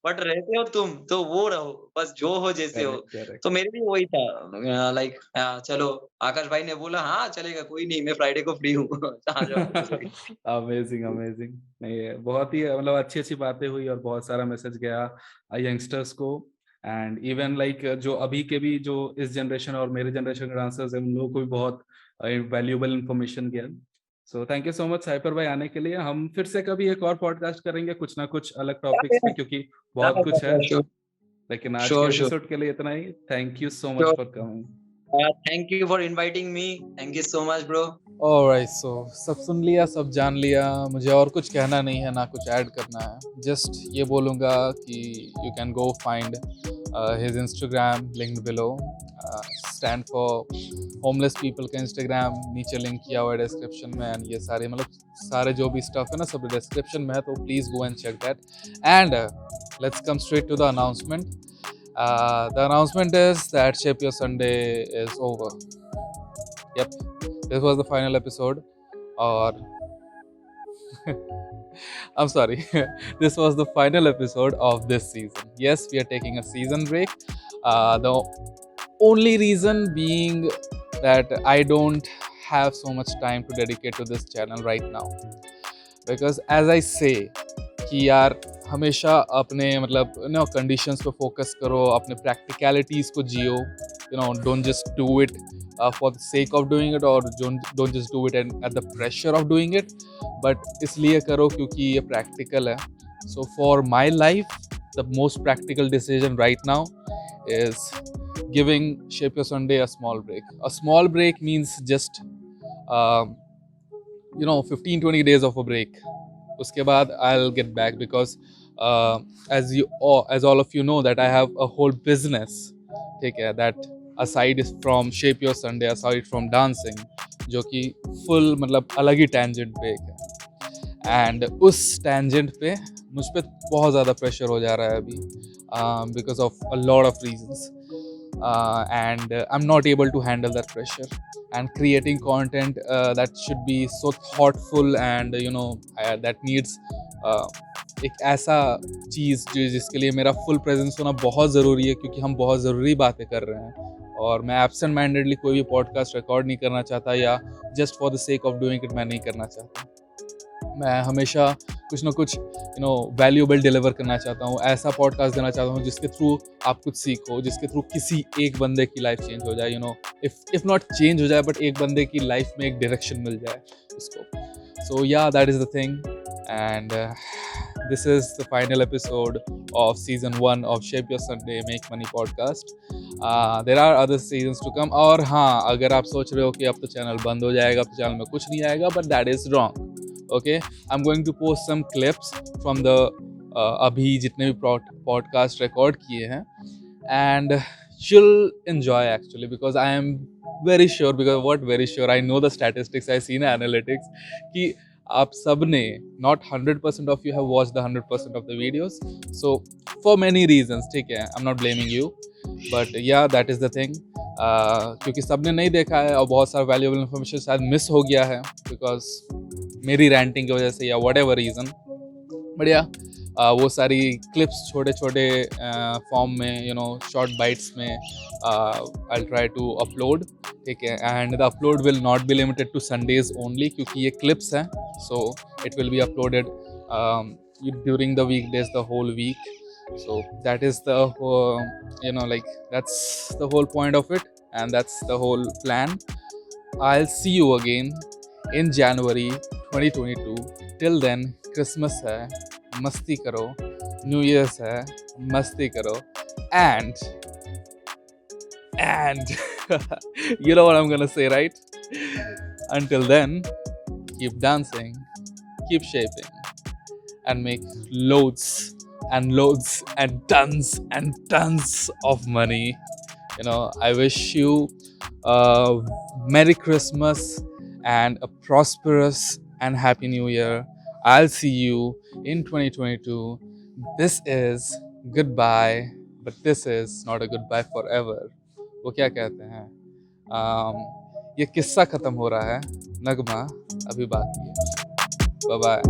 बट रहते हो तुम, तो वो रहो, बस जो हो जैसे हो। Correct, correct. तो मेरे लिए वही था लाइक चलो आकाश भाई ने बोला हाँ, चलेगा कोई नहीं मैं फ्राइडे को फ्री हूँ आ जाओ तो सही। Amazing, amazing. नहीं, ये बहुत ही मतलब अच्छी-अच्छी बातें हुई और बहुत सारा मैसेज गया यंगस्टर्स को एंड इवन लाइक जो अभी के भी जो इस जनरेशन और मेरे जनरेशन के डांसर्स हैं, उन लोगों को भी बहुत वैल्यूएबल इन्फॉर्मेशन गया। So thank you so much Cypher भाई आने के लिए। हम फिर से कभी एक और पॉडकास्ट करेंगे कुछ ना कुछ अलग टॉपिक्स पे क्योंकि बहुत कुछ है। श्योर, लेकिन आज के श्योर, श्योर, एपिसोड के लिए इतना ही। Thank you so much sure. For coming. Thank you for inviting me, thank you so much bro. Alright, so सब सुन लिया, सब जान लिया, मुझे और कुछ कहना नहीं है, ना कुछ ऐड करना है। जस्ट ये बोलूँगा कि you can go find his Instagram linked below, stand for homeless people का इंस्टाग्राम नीचे लिंक किया हुआ है डिस्क्रिप्शन में एंड ये सारे मतलब सारे जो भी स्टफ है ना सब डिस्क्रिप्शन में है, तो please go and check that and let's come straight to the announcement. The announcement is that Shape Your Sunday is over. Yep, this was the final episode. Or I'm sorry, this was the final episode of this season. Yes, we are taking a season break. The only reason being that I don't have so much time to dedicate to this channel right now. Because as I say कि यार हमेशा अपने मतलब no conditions पे focus करो, अपने practicalities को जियो, you know don't just do it for the sake of doing it और don't just do it at the pressure of doing it, but इसलिए करो क्योंकि ये प्रैक्टिकल है. So for my life the most practical decision right now is giving Shape Your Sunday a small break. A small break means just 15-20 days of a break. उसके बाद I'll get back because as all of you know that I have a whole business, ठीक है, that aside is from Shape Your Sunday, aside from dancing, जो कि full मतलब अलग ही tangent पे एक है and उस tangent पे मुझ पे बहुत ज़्यादा pressure हो जा रहा है अभी because of a lot of reasons. And I'm not able to handle that pressure and creating content that should be so thoughtful and that needs एक ऐसा चीज़ जिसके लिए मेरा फुल प्रेजेंस होना बहुत ज़रूरी है क्योंकि हम बहुत ज़रूरी बातें कर रहे हैं और मैं एब्सेंट माइंडेडली कोई भी पॉडकास्ट रिकॉर्ड नहीं करना चाहता या just for the sake of doing it मैं नहीं करना चाहता. मैं हमेशा कुछ ना कुछ वैल्यूएबल डिलीवर करना चाहता हूँ, ऐसा पॉडकास्ट देना चाहता हूँ जिसके थ्रू आप कुछ सीखो, जिसके थ्रू किसी एक बंदे की लाइफ चेंज हो जाए, इफ नॉट चेंज हो जाए बट एक बंदे की लाइफ में एक डायरेक्शन मिल जाए उसको. सो या that is the thing and this is the final episode of season 1 of Shape Your Sunday Make Money podcast. There are other seasons to come. और हाँ, अगर आप सोच रहे हो कि अब तो चैनल बंद हो जाएगा, अब तो चैनल में कुछ नहीं आएगा, but that is wrong. Okay, I'm going to post some clips from the अभी जितने भी podcast record किए हैं and you'll enjoy actually because I am very sure, because what very sure, I know the statistics, I see the analytics कि आप सब ने not 100% of you have watched the 100% of the videos, so for many reasons, ठीक है, I'm not blaming you, but yeah that is the thing. क्योंकि सब ने नहीं देखा है और बहुत सारा वैल्यूएबल इन्फॉर्मेशन शायद मिस हो गया है बिकॉज मेरी रैंटिंग की वजह से या वट एवर रीज़न, बढ़िया वो सारी क्लिप्स छोटे छोटे फॉर्म में शॉर्ट बाइट्स में आई ट्राई टू अपलोड, ठीक है, and the upload will not be limited to Sundays only क्योंकि ये क्लिप्स हैं, so it will be uploaded during the week days the whole week. So that is the that's the whole point of it and that's the whole plan. I'll see you again in January 2022. Till then, Christmas hai, masti karo. New Year's hai, masti karo. And And you know what I'm gonna say, right? Until then, keep dancing, keep shaping, and make loads and loads and tons of money. You know, I wish you a Merry Christmas and a prosperous and Happy New Year. I'll see you in 2022. This is goodbye, but this is not a goodbye forever. वो क्या कहते हैं? ये किस्सा खत्म हो रहा है, नगमा अभी बाकी है. Bye bye.